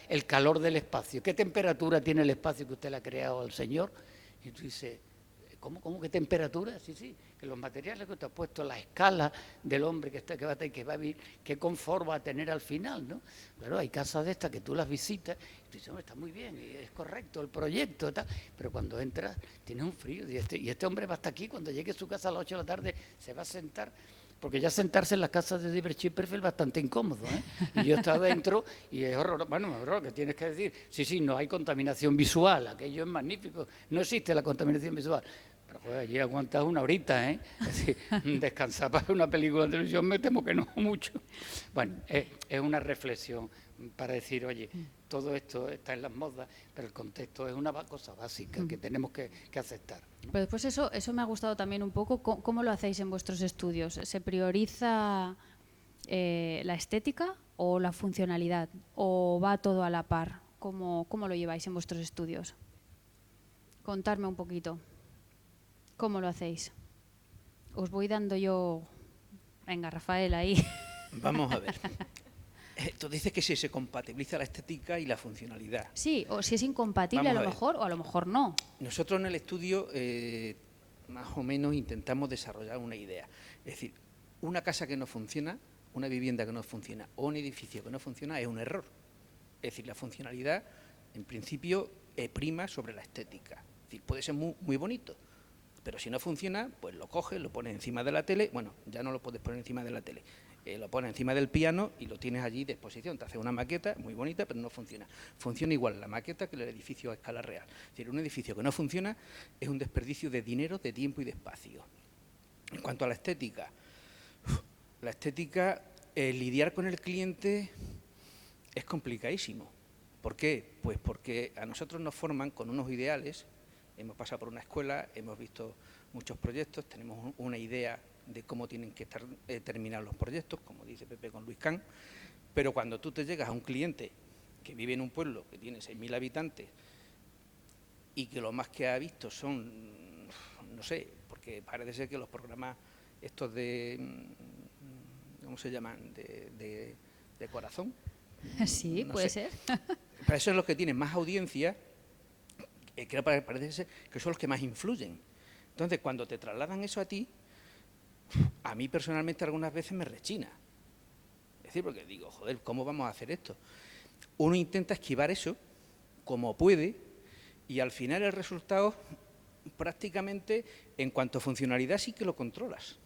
el calor del espacio. ¿Qué temperatura tiene el espacio que usted le ha creado al Señor? Y tú dices, ¿cómo qué temperatura? Sí, que los materiales que usted ha puesto, la escala del hombre que va a vivir, qué confort va a tener al final, ¿no? Claro, hay casas de estas que tú las visitas y tú dices, hombre, está muy bien, y es correcto el proyecto, tal, pero cuando entras tienes un frío y este hombre va hasta aquí, cuando llegue a su casa a las 8 de la tarde se va a sentar, porque ya sentarse en las casas de David Chipperfield es bastante incómodo, ¿eh? Y yo estaba dentro y es horroroso. Bueno, horror, ¿qué tienes que decir? Sí, no hay contaminación visual, aquello es magnífico, no existe la contaminación visual. Pero joder, allí aguantas una horita, ¿eh? Es decir, descansar para ver una película de televisión me temo que no mucho. Bueno, es una reflexión para decir, oye, todo esto está en las modas, pero el contexto es una cosa básica que tenemos que aceptar, ¿no? Pero después eso me ha gustado también un poco. ¿Cómo lo hacéis en vuestros estudios? ¿Se prioriza la estética o la funcionalidad? ¿O va todo a la par? ¿Cómo lo lleváis en vuestros estudios? Contadme un poquito. ¿Cómo lo hacéis? Os voy dando yo... Venga, Rafael, ahí. Vamos a ver. Tú dices que si se compatibiliza la estética y la funcionalidad. Sí, o si es incompatible a lo mejor, o a lo mejor no. Nosotros en el estudio más o menos intentamos desarrollar una idea. Es decir, una casa que no funciona, una vivienda que no funciona o un edificio que no funciona es un error. Es decir, la funcionalidad en principio prima sobre la estética. Es decir, puede ser muy bonito, pero si no funciona, pues lo coges, lo pones encima de la tele. Bueno, ya no lo puedes poner encima de la tele. Lo pones encima del piano y lo tienes allí de exposición. Te hace una maqueta muy bonita, pero no funciona. Funciona igual la maqueta que el edificio a escala real. Es decir, un edificio que no funciona es un desperdicio de dinero, de tiempo y de espacio. En cuanto a la estética, lidiar con el cliente es complicadísimo. ¿Por qué? Pues porque a nosotros nos forman con unos ideales. Hemos pasado por una escuela, hemos visto muchos proyectos, tenemos una idea de cómo tienen que estar terminados los proyectos, como dice Pepe con Luis Kahn, pero cuando tú te llegas a un cliente que vive en un pueblo que tiene 6.000 habitantes y que lo más que ha visto son, no sé, porque parece ser que los programas estos de, ¿cómo se llaman?, de corazón. Sí, no puede ser. Para eso es los que tienen más audiencia, que parece ser que son los que más influyen. Entonces, cuando te trasladan eso a ti, a mí personalmente algunas veces me rechina. Es decir, porque digo, joder, ¿cómo vamos a hacer esto? Uno intenta esquivar eso como puede y al final el resultado prácticamente en cuanto a funcionalidad sí que lo controlas.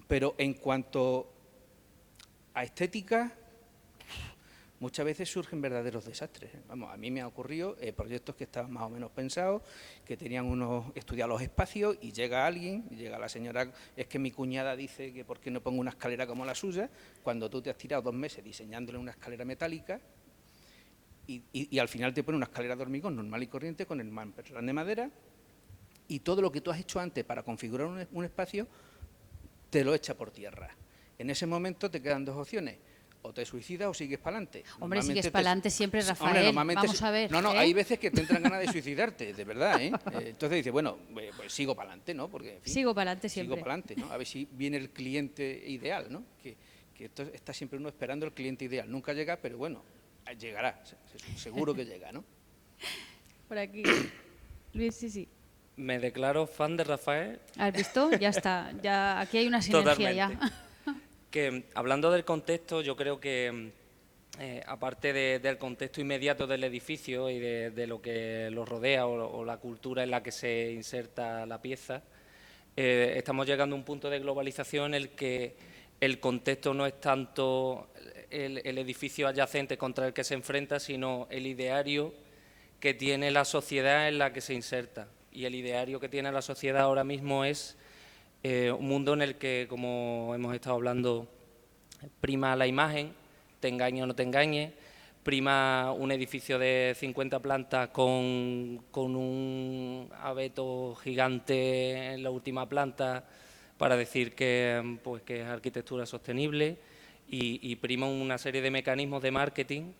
Pero en cuanto a estética, muchas veces surgen verdaderos desastres. Vamos, a mí me ha ocurrido proyectos que estaban más o menos pensados, que tenían unos estudiados los espacios y llega alguien, llega la señora, es que mi cuñada dice que por qué no pongo una escalera como la suya, cuando tú te has tirado 2 meses diseñándole una escalera metálica y al final te pone una escalera de hormigón normal y corriente con el mamperlán de madera y todo lo que tú has hecho antes para configurar un espacio te lo echa por tierra. En ese momento te quedan 2 opciones. o te suicidas o sigues para adelante. Hombre, sigues para adelante siempre, Rafael. Hombre, normalmente vamos a ver. No, hay veces que te entran ganas de suicidarte, de verdad, ¿eh? Entonces dices, bueno, pues sigo para adelante, ¿no? Porque, en fin, sigo para adelante siempre. Sigo para adelante, ¿no? A ver si viene el cliente ideal, ¿no? Que esto está siempre uno esperando el cliente ideal. Nunca llega, pero bueno, llegará. Seguro que llega, ¿no? Por aquí. Luis, sí. Me declaro fan de Rafael. ¿Has visto? Ya está. Ya, aquí hay una sinergia ya. Que hablando del contexto, yo creo que aparte del contexto inmediato del edificio y de lo que lo rodea o la cultura en la que se inserta la pieza, estamos llegando a un punto de globalización en el que el contexto no es tanto el edificio adyacente contra el que se enfrenta, sino el ideario que tiene la sociedad en la que se inserta. Y el ideario que tiene la sociedad ahora mismo es un mundo en el que, como hemos estado hablando, prima la imagen, te engañe o no te engañe, prima un edificio de 50 plantas con un abeto gigante en la última planta para decir que es arquitectura sostenible y prima una serie de mecanismos de marketing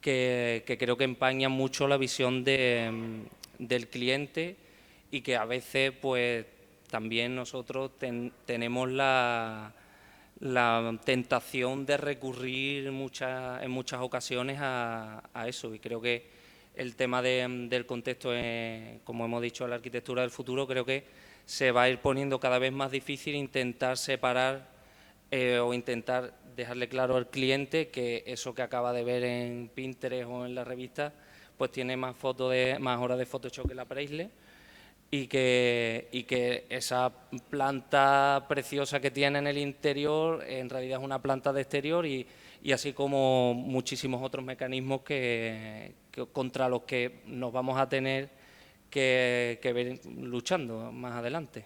que creo que empañan mucho la visión del cliente y que a veces pues también nosotros tenemos la tentación de recurrir en muchas ocasiones a eso, y creo que el tema del contexto, como hemos dicho, la arquitectura del futuro, creo que se va a ir poniendo cada vez más difícil intentar separar o intentar dejarle claro al cliente que eso que acaba de ver en Pinterest o en la revista pues tiene más horas de Photoshop que la Preisler, y que esa planta preciosa que tiene en el interior en realidad es una planta de exterior, y así como muchísimos otros mecanismos que contra los que nos vamos a tener que ver luchando más adelante.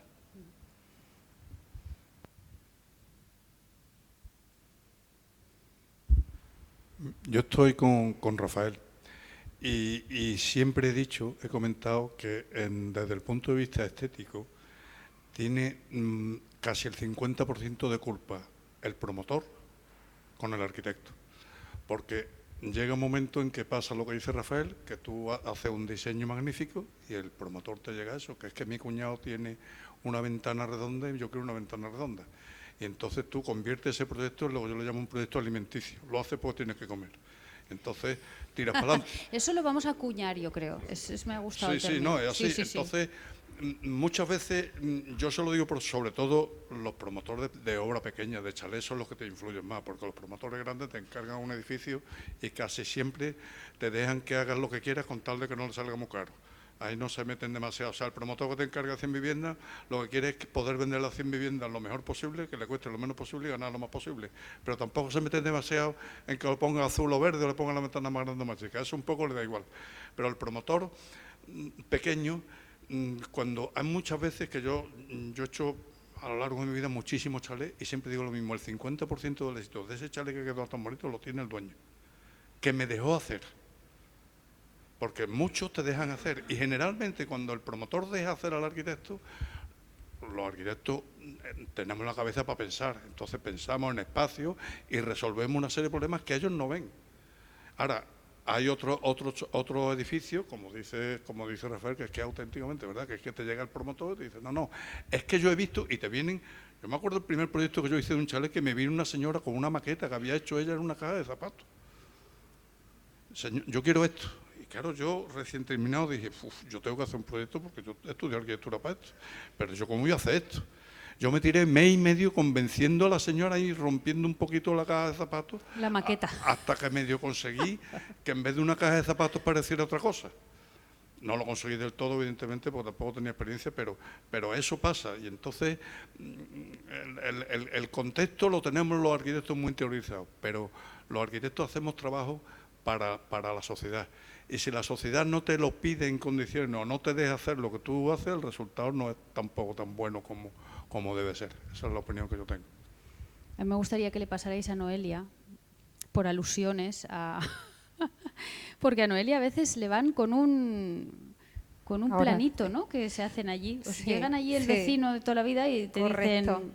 Yo estoy con Rafael y siempre he comentado que desde el punto de vista estético tiene casi el 50% de culpa el promotor con el arquitecto, porque llega un momento en que pasa lo que dice Rafael, que tú haces un diseño magnífico y el promotor te llega a eso, que es que mi cuñado tiene una ventana redonda y yo quiero una ventana redonda. Y entonces tú conviertes ese proyecto en lo que yo le llamo un proyecto alimenticio. Lo haces porque tienes que comer. Entonces, tiras para adelante. Eso lo vamos a acuñar, yo creo. Me ha gustado el término. Sí, no, es así. Sí, entonces, muchas veces, yo se lo digo sobre todo los promotores de obra pequeña, de chalés, son los que te influyen más, porque los promotores grandes te encargan un edificio y casi siempre te dejan que hagas lo que quieras con tal de que no le salga muy caro. Ahí no se meten demasiado. O sea, el promotor que te encarga de 100 viviendas, lo que quiere es poder vender las 100 viviendas lo mejor posible, que le cueste lo menos posible y ganar lo más posible. Pero tampoco se meten demasiado en que lo ponga azul o verde o le ponga la ventana más grande o más chica. Eso un poco le da igual. Pero al promotor pequeño, cuando hay muchas veces que yo he hecho a lo largo de mi vida muchísimos chalés y siempre digo lo mismo, el 50% del éxito de ese chalet que quedó tan bonito lo tiene el dueño, que me dejó hacer. Porque muchos te dejan hacer, y generalmente cuando el promotor deja hacer al arquitecto, los arquitectos tenemos la cabeza para pensar, entonces pensamos en espacio y resolvemos una serie de problemas que ellos no ven. Ahora, hay otro edificio, como dice Rafael, que es que auténticamente, ¿verdad?, que es que te llega el promotor y te dice, no, es que yo he visto, y te vienen, yo me acuerdo del primer proyecto que yo hice de un chalet, que me vino una señora con una maqueta que había hecho ella en una caja de zapatos. Señor, yo quiero esto. Claro, yo recién terminado dije, yo tengo que hacer un proyecto porque yo estudié arquitectura para esto, pero yo ¿cómo voy a hacer esto? Yo me tiré mes y medio convenciendo a la señora y rompiendo un poquito la caja de zapatos. La maqueta. Hasta que medio conseguí que en vez de una caja de zapatos pareciera otra cosa. No lo conseguí del todo, evidentemente, porque tampoco tenía experiencia, pero eso pasa. Y entonces el contexto lo tenemos los arquitectos muy interiorizado, pero los arquitectos hacemos trabajo para la sociedad. Y si la sociedad no te lo pide en condiciones o no te deja hacer lo que tú haces, el resultado no es tampoco tan bueno como debe ser. Esa es la opinión que yo tengo. A mí me gustaría que le pasarais a Noelia, por alusiones, porque a Noelia a veces le van con un planito, ¿no?, que se hacen allí. Llegan allí el vecino de toda la vida y te dicen...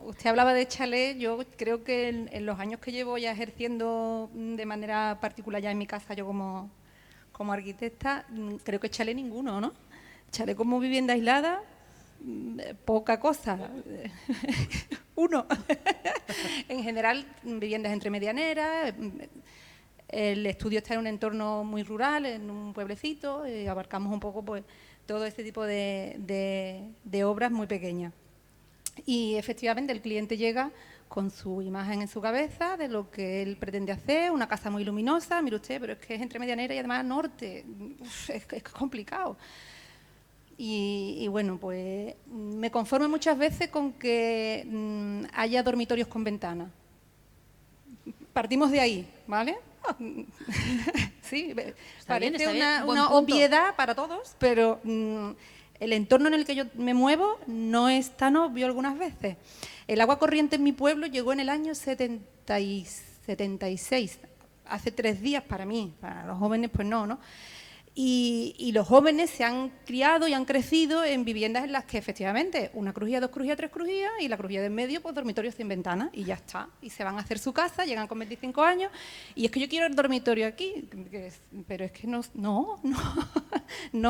Usted hablaba de chalet. Yo creo que en los años que llevo ya ejerciendo de manera particular ya en mi casa, yo como arquitecta, creo que chalet ninguno, ¿no? Chalet como vivienda aislada, poca cosa. Uno. En general, viviendas entre medianeras. El estudio está en un entorno muy rural, en un pueblecito, y abarcamos un poco pues todo este tipo de obras muy pequeñas. Y efectivamente el cliente llega con su imagen en su cabeza de lo que él pretende hacer, una casa muy luminosa, mire usted, pero es que es entre medianera y además norte, es complicado. Y bueno, pues me conformo muchas veces con que haya dormitorios con ventanas. Partimos de ahí, ¿vale? Sí, parece una obviedad para todos, pero el entorno en el que yo me muevo no es tan obvio algunas veces. El agua corriente en mi pueblo llegó en el año 76, hace 3 días para mí, para los jóvenes pues no. Y los jóvenes se han criado y han crecido en viviendas en las que efectivamente una crujía, 2 crujías, 3 crujías y la crujía de en medio, pues dormitorios sin ventanas y ya está. Y se van a hacer su casa, llegan con 25 años y es que yo quiero el dormitorio aquí, pero es que no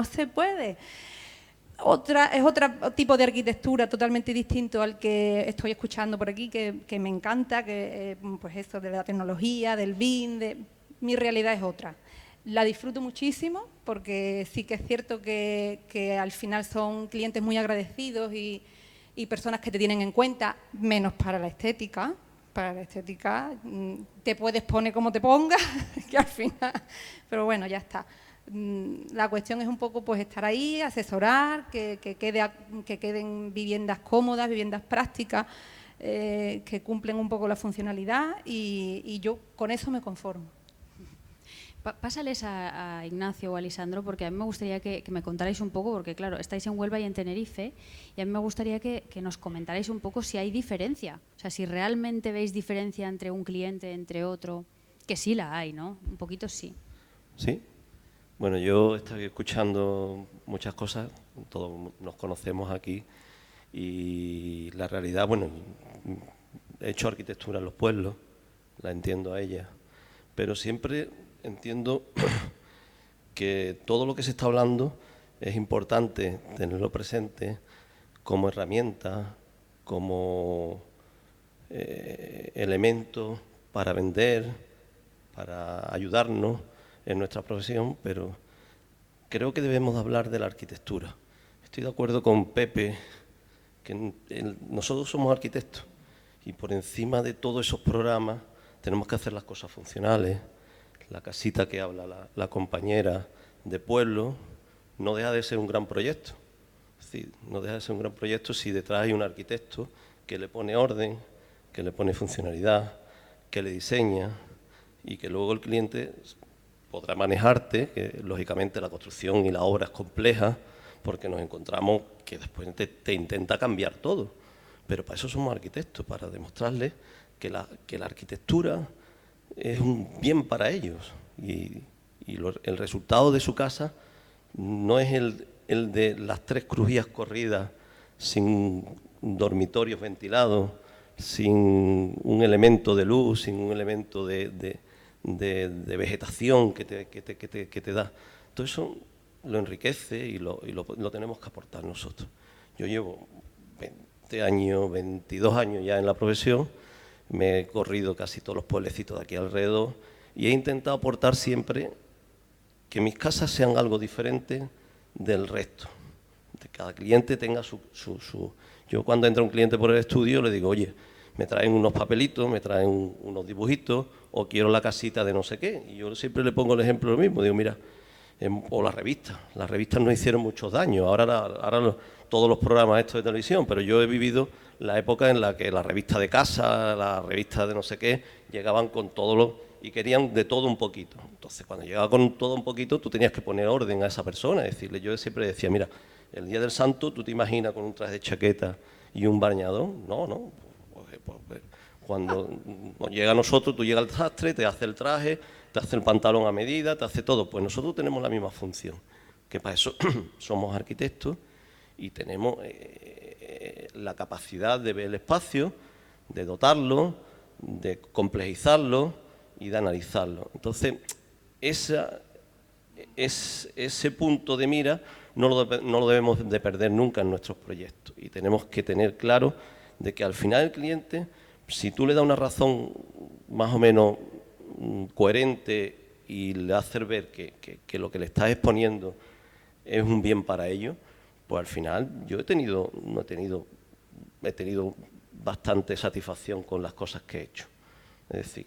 se puede. Es otro tipo de arquitectura totalmente distinto al que estoy escuchando por aquí, que me encanta, que pues esto de la tecnología, del BIM, mi realidad es otra. La disfruto muchísimo porque sí que es cierto que al final son clientes muy agradecidos y personas que te tienen en cuenta, menos para la estética. Para la estética te puedes poner como te pongas, que al final, pero bueno, ya está. La cuestión es un poco pues estar ahí, asesorar, que queden viviendas cómodas, viviendas prácticas, que cumplen un poco la funcionalidad y yo con eso me conformo. Pásales a Ignacio o a Lisandro, porque a mí me gustaría que me contarais un poco, porque claro, estáis en Huelva y en Tenerife, y a mí me gustaría que nos comentarais un poco si hay diferencia, o sea, si realmente veis diferencia entre un cliente, entre otro, que sí la hay, ¿no? Un poquito sí. Sí. Bueno, yo estoy escuchando muchas cosas, todos nos conocemos aquí, y la realidad, bueno, he hecho arquitectura en los pueblos, la entiendo a ella, pero siempre entiendo que todo lo que se está hablando es importante tenerlo presente como herramienta, como elemento para vender, para ayudarnos en nuestra profesión, pero creo que debemos hablar de la arquitectura. Estoy de acuerdo con Pepe, que nosotros somos arquitectos y por encima de todos esos programas tenemos que hacer las cosas funcionales. La casita que habla la compañera de pueblo no deja de ser un gran proyecto. Es decir, no deja de ser un gran proyecto si detrás hay un arquitecto que le pone orden, que le pone funcionalidad, que le diseña y que luego el cliente podrá manejarte, que lógicamente la construcción y la obra es compleja porque nos encontramos que después te intenta cambiar todo. Pero para eso somos arquitectos, para demostrarles que la arquitectura es un bien para ellos y el resultado de su casa no es el de las 3 crujías corridas sin dormitorios ventilados, sin un elemento de luz, sin un elemento de vegetación que te da. Todo eso lo enriquece y lo tenemos que aportar nosotros. Yo llevo 20 años, 22 años ya en la profesión. Me he corrido casi todos los pueblecitos de aquí alrededor y he intentado aportar siempre que mis casas sean algo diferente del resto. Que cada cliente tenga su... Yo cuando entra un cliente por el estudio le digo, oye, me traen unos papelitos, me traen unos dibujitos o quiero la casita de no sé qué. Y yo siempre le pongo el ejemplo lo mismo. Digo, mira, o las revistas nos hicieron muchos daños. Ahora todos los programas estos de televisión, pero yo he vivido la época en la que la revista de casa, la revista de no sé qué, llegaban con todo y querían de todo un poquito. Entonces, cuando llegaba con todo un poquito, tú tenías que poner orden a esa persona, decirle, yo siempre decía, mira, el día del santo, ¿tú te imaginas con un traje de chaqueta y un bañador? No. Pues, cuando nos llega a nosotros, tú llegas al sastre, te hace el traje, te hace el pantalón a medida, te hace todo. Pues nosotros tenemos la misma función, que para eso somos arquitectos y tenemos la capacidad de ver el espacio, de dotarlo, de complejizarlo y de analizarlo. Entonces, ese punto de mira no lo debemos de perder nunca en nuestros proyectos, y tenemos que tener claro de que al final el cliente, si tú le das una razón más o menos coherente y le haces ver que lo que le estás exponiendo es un bien para ellos, pues al final yo he tenido bastante satisfacción con las cosas que he hecho. Es decir,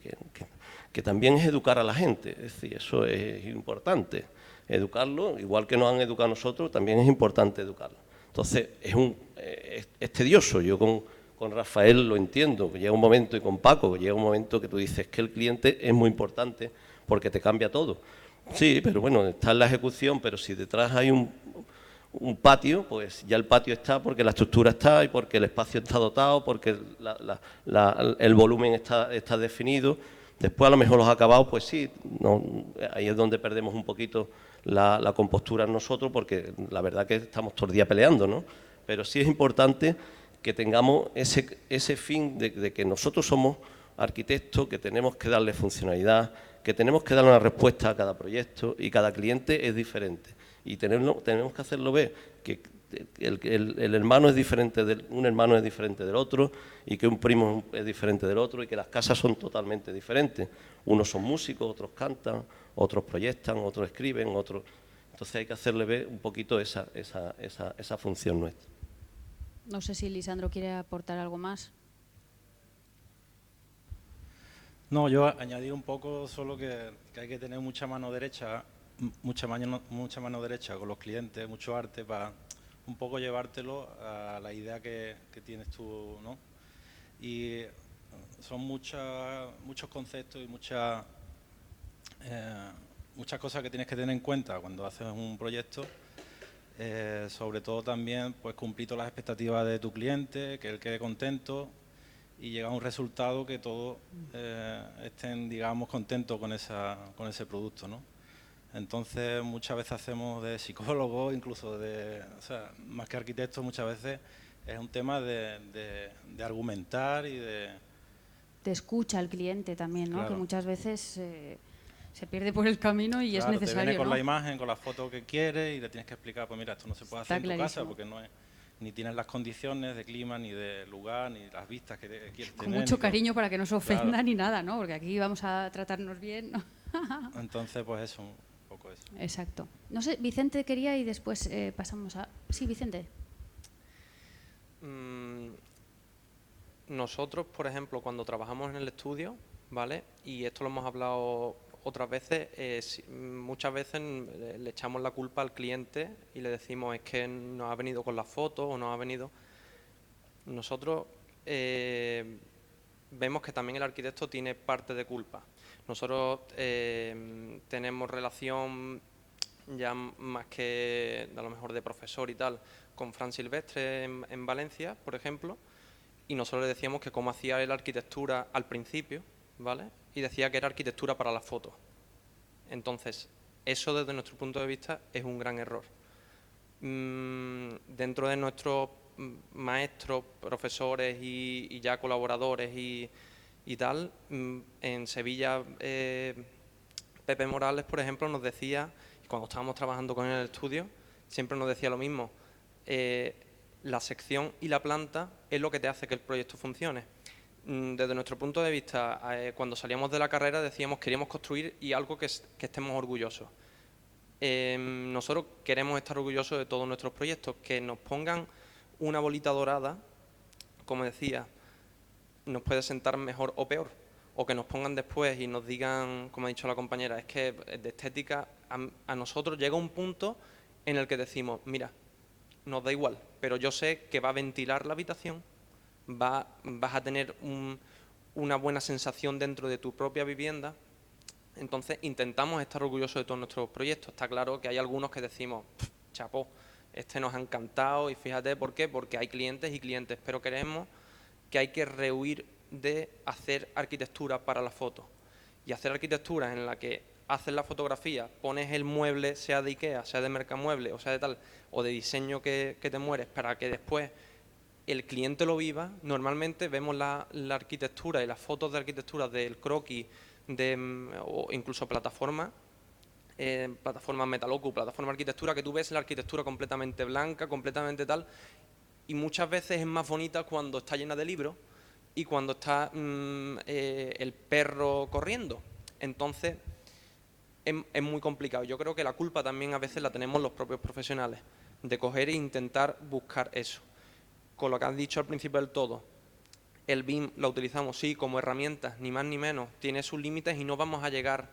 que también es educar a la gente, es decir, eso es importante. Educarlo, igual que nos han educado a nosotros, también es importante educarlo. Entonces, es tedioso. Yo con Rafael lo entiendo, que llega un momento, y con Paco, que llega un momento que tú dices que el cliente es muy importante porque te cambia todo. Sí, pero bueno, está en la ejecución, pero si detrás hay un patio, pues ya el patio está porque la estructura está y porque el espacio está dotado, porque el volumen está definido. Después, a lo mejor los acabados, pues sí, ahí es donde perdemos un poquito la compostura en nosotros, porque la verdad que estamos todo el día peleando, ¿no? Pero sí es importante que tengamos ese fin de que nosotros somos arquitectos, que tenemos que darle funcionalidad, que tenemos que darle una respuesta a cada proyecto, y cada cliente es diferente. Y tenemos que hacerlo ver que el hermano es diferente, un hermano es diferente del otro, y que un primo es diferente del otro, y que las casas son totalmente diferentes. Unos son músicos, otros cantan, otros proyectan, otros escriben, otros... Entonces hay que hacerle ver un poquito esa función nuestra. No sé si Lisandro quiere aportar algo más. No, yo añadir un poco solo que hay que tener mucha mano derecha con los clientes, mucho arte para un poco llevártelo a la idea que tienes tú, ¿no? Y son muchos conceptos y muchas cosas que tienes que tener en cuenta cuando haces un proyecto. Sobre todo también pues cumplir todas las expectativas de tu cliente, que él quede contento y llegar a un resultado que todos estén, digamos, contentos con ese producto, ¿no? Entonces muchas veces hacemos de psicólogos, incluso o sea, más que arquitectos, muchas veces es un tema de argumentar y de... Te escucha al cliente también, ¿no? Claro. Que muchas veces se pierde por el camino y claro, es necesario, te viene con ¿no? la imagen, con la foto que quiere, y le tienes que explicar, pues mira, esto no se puede hacer en tu casa porque no es, ni tienes las condiciones de clima, ni de lugar, ni las vistas que quieres Con tener. mucho cariño para que no se ofenda Claro. ni nada, ¿no? Porque aquí vamos a tratarnos bien, ¿no? Entonces, pues eso, un poco eso. Exacto. No sé, Vicente quería y después pasamos a... Sí, Vicente. Nosotros, por ejemplo, cuando trabajamos en el estudio, ¿vale? Y esto lo hemos hablado otras veces, muchas veces le echamos la culpa al cliente y le decimos es que no ha venido con las fotos o no ha venido. Nosotros vemos que también el arquitecto tiene parte de culpa. Nosotros tenemos relación ya más que a lo mejor de profesor y tal con Fran Silvestre en Valencia, por ejemplo, y nosotros le decíamos que cómo hacía él arquitectura al principio, ¿vale? Y decía que era arquitectura para las fotos. Entonces, eso desde nuestro punto de vista es un gran error. Dentro de nuestros maestros, profesores y ya colaboradores y tal, en Sevilla, Pepe Morales, por ejemplo, nos decía, cuando estábamos trabajando con él en el estudio, siempre nos decía lo mismo, la sección y la planta es lo que te hace que el proyecto funcione. Desde nuestro punto de vista, cuando salíamos de la carrera decíamos que queríamos construir y algo que estemos orgullosos. Nosotros queremos estar orgullosos de todos nuestros proyectos, que nos pongan una bolita dorada, como decía, nos puede sentar mejor o peor, o que nos pongan después y nos digan, como ha dicho la compañera, es que de estética a nosotros llega un punto en el que decimos, mira, nos da igual, pero yo sé que va a ventilar la habitación, vas a tener una buena sensación dentro de tu propia vivienda. Entonces intentamos estar orgullosos de todos nuestros proyectos. Está claro que hay algunos que decimos, chapó, este nos ha encantado y fíjate por qué, porque hay clientes y clientes, pero creemos que hay que rehuir de hacer arquitectura para la foto y hacer arquitectura en la que haces la fotografía, pones el mueble, sea de Ikea, sea de Mercamueble o sea de tal, o de diseño que te mueres, para que después el cliente lo viva. Normalmente vemos la arquitectura y las fotos de arquitectura del croquis, o incluso plataformas Metalocu, plataforma arquitectura, que tú ves la arquitectura completamente blanca, completamente tal, y muchas veces es más bonita cuando está llena de libros y cuando está el perro corriendo. Entonces es muy complicado. Yo creo que la culpa también a veces la tenemos los propios profesionales, de coger e intentar buscar eso. Con lo que has dicho al principio del todo, el BIM lo utilizamos, sí, como herramienta, ni más ni menos, tiene sus límites y no vamos a llegar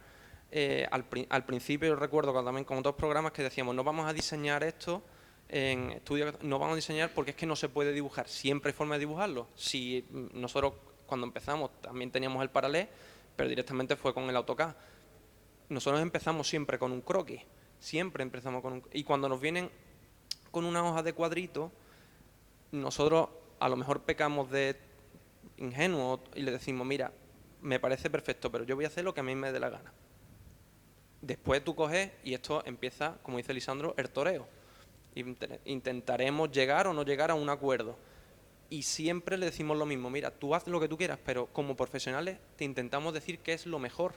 al principio. Yo recuerdo también con otros programas que decíamos, no vamos a diseñar esto en estudio, no vamos a diseñar porque es que no se puede dibujar, siempre hay forma de dibujarlo. Si nosotros cuando empezamos también teníamos el Parallel, pero directamente fue con el AutoCAD. Nosotros empezamos siempre con un croquis, siempre empezamos con un... Y cuando nos vienen con una hoja de cuadrito, nosotros a lo mejor pecamos de ingenuos y le decimos, mira, me parece perfecto, pero yo voy a hacer lo que a mí me dé la gana. Después tú coges y esto empieza, como dice Lisandro, el toreo. Intentaremos llegar o no llegar a un acuerdo. Y siempre le decimos lo mismo, mira, tú haz lo que tú quieras, pero como profesionales te intentamos decir qué es lo mejor.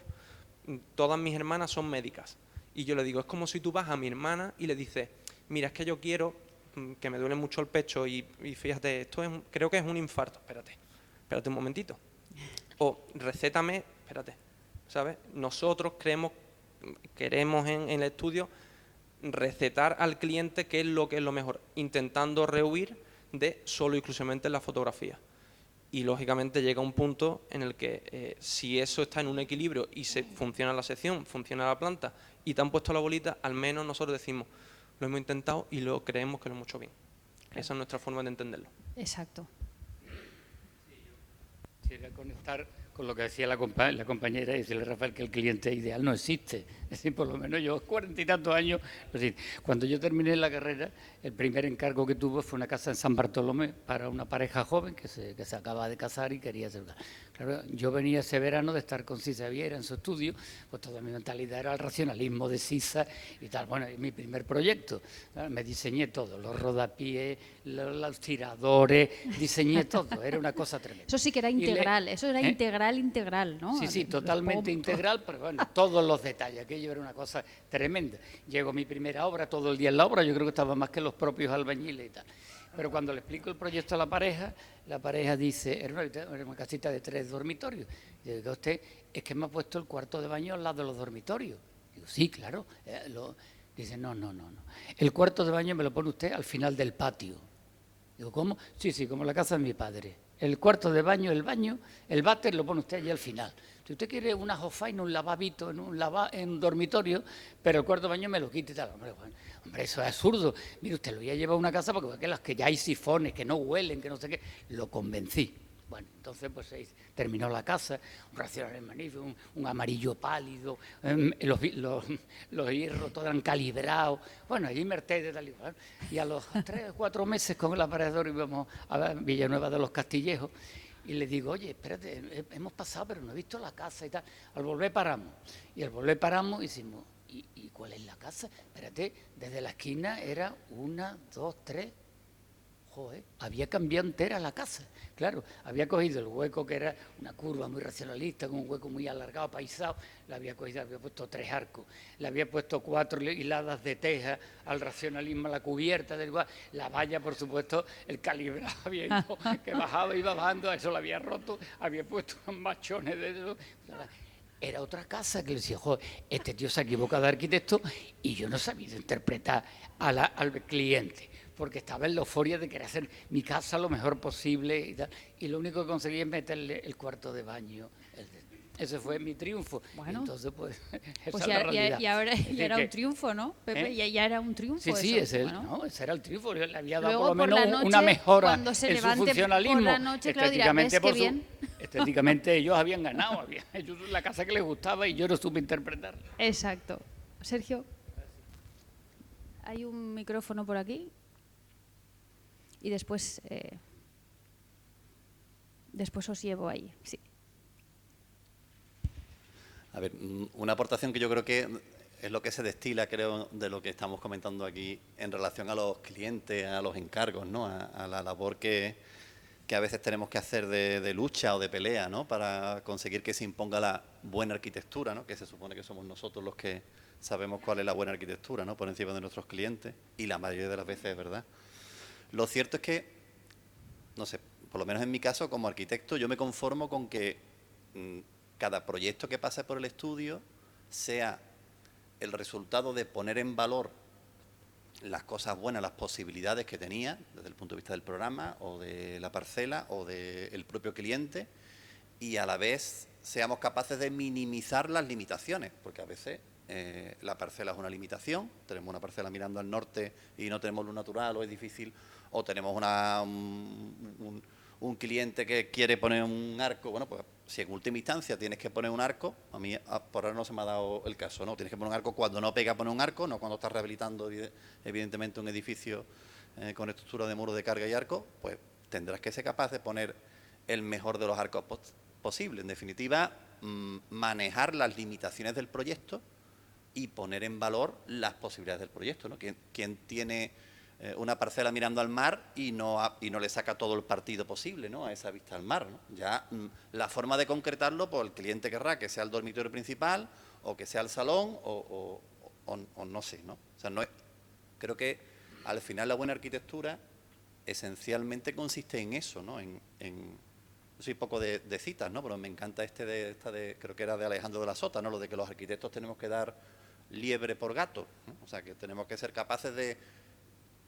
Todas mis hermanas son médicas. Y yo le digo, es como si tú vas a mi hermana y le dices, mira, es que yo quiero, que me duele mucho el pecho y fíjate, creo que es un infarto. Espérate un momentito. O recétame, espérate, ¿sabes? Nosotros queremos en el estudio recetar al cliente qué es lo mejor, intentando rehuir de solo y exclusivamente la fotografía. Y lógicamente llega un punto en el que si eso está en un equilibrio y funciona la sección, funciona la planta y te han puesto la bolita, al menos nosotros decimos, lo hemos intentado y lo creemos que lo hemos hecho bien. Claro. Esa es nuestra forma de entenderlo. Exacto. Quería conectar con lo que decía la compañera y decirle, Rafael, que el cliente ideal no existe. Es decir, por lo menos yo, 40 y tantos años, es decir, cuando yo terminé la carrera, el primer encargo que tuve fue una casa en San Bartolomé para una pareja joven que se acaba de casar y quería hacer... Claro, yo venía ese verano de estar con Sisa Viera en su estudio, pues toda mi mentalidad era el racionalismo de Sisa y tal. Bueno, y mi primer proyecto, ¿no? Me diseñé todo, los rodapiés, los tiradores, diseñé todo, era una cosa tremenda. Eso sí que era integral, eso era integral, ¿no? Sí, totalmente integral, pero bueno, todos los detalles, aquello era una cosa tremenda. Llegó mi primera obra, todo el día en la obra, yo creo que estaba más que los propios albañiles y tal. Pero cuando le explico el proyecto a la pareja dice, era una casita de 3 dormitorios. Y yo digo, usted, es que me ha puesto el cuarto de baño al lado de los dormitorios. Digo, sí, claro. Dice, no. El cuarto de baño me lo pone usted al final del patio. Digo, ¿cómo? Sí, como la casa de mi padre. El cuarto de baño, el váter lo pone usted allí al final. Si usted quiere una jofaina, un lavabito en un dormitorio, pero el cuarto de baño me lo quita y tal. Hombre, eso es absurdo. Mire, usted lo voy a llevar a una casa porque las que ya hay sifones, que no huelen, que no sé qué. Lo convencí. Bueno, entonces pues se terminó la casa, un racional magnífico, un amarillo pálido, los hierros todos eran calibrados. Bueno, allí Mercedes tal y cual. Y a los 3 o 4 meses con el aparejador íbamos a Villanueva de los Castillejos y le digo, oye, espérate, hemos pasado pero no he visto la casa y tal. Al volver paramos. Y al volver paramos y decimos, ¿y cuál es la casa? Espérate, desde la esquina era 1, 2, 3... Joder, había cambiado entera la casa. Claro, había cogido el hueco que era una curva muy racionalista, con un hueco muy alargado, paisado, había puesto 3 arcos, le había puesto 4 hiladas de teja al racionalismo, a la cubierta del lugar, la valla, por supuesto, el calibrado había ido, que bajaba, iba bajando, a eso lo había roto, había puesto unos machones de eso. Era otra casa que le decía, joder, este tío se ha equivocado de arquitecto y yo no sabía interpretar al cliente, porque estaba en la euforia de querer hacer mi casa lo mejor posible y tal, y lo único que conseguí es meterle el cuarto de baño. Ese fue mi triunfo. Bueno, entonces pues esa es la realidad. Y ahora ya era un triunfo, ¿no, Pepe? Ya era un triunfo. Sí, eso. Ese era el triunfo. Le había dado luego, por lo menos noche, una mejora en su funcionalismo. Por la noche, claro, dirá, ¿ves qué bien? Estéticamente ellos habían ganado, habían hecho la casa que les gustaba y yo no supe interpretarla. Exacto. Sergio, hay un micrófono por aquí. Y después os llevo ahí, sí. A ver, una aportación que yo creo que es lo que se destila, creo, de lo que estamos comentando aquí en relación a los clientes, a los encargos, ¿no? A la labor que a veces tenemos que hacer de lucha o de pelea, ¿no? Para conseguir que se imponga la buena arquitectura, ¿no? Que se supone que somos nosotros los que sabemos cuál es la buena arquitectura, ¿no? Por encima de nuestros clientes, y la mayoría de las veces es verdad. Lo cierto es que, no sé, por lo menos en mi caso, como arquitecto, yo me conformo con que cada proyecto que pase por el estudio sea el resultado de poner en valor las cosas buenas, las posibilidades que tenía desde el punto de vista del programa o de la parcela o del propio cliente, y a la vez seamos capaces de minimizar las limitaciones, porque a veces la parcela es una limitación, tenemos una parcela mirando al norte y no tenemos luz natural o es difícil, o tenemos un cliente que quiere poner un arco. Bueno, pues si en última instancia tienes que poner un arco, a mí por ahora no se me ha dado el caso, ¿no? Tienes que poner un arco cuando no pega poner un arco, no cuando estás rehabilitando evidentemente un edificio con estructura de muro de carga y arco, pues tendrás que ser capaz de poner el mejor de los arcos posible. En definitiva, manejar las limitaciones del proyecto y poner en valor las posibilidades del proyecto, ¿no? Quien tiene una parcela mirando al mar y no le saca todo el partido posible, ¿no? A esa vista al mar, ¿no? Ya la forma de concretarlo, pues el cliente querrá que sea el dormitorio principal o que sea el salón o no sé, ¿no? O sea, creo que al final la buena arquitectura esencialmente consiste en eso, ¿no? Soy poco de citas, ¿no? Pero me encanta creo que era de Alejandro de la Sota, ¿no? Lo de que los arquitectos tenemos que dar liebre por gato, ¿no? O sea, que tenemos que ser capaces de,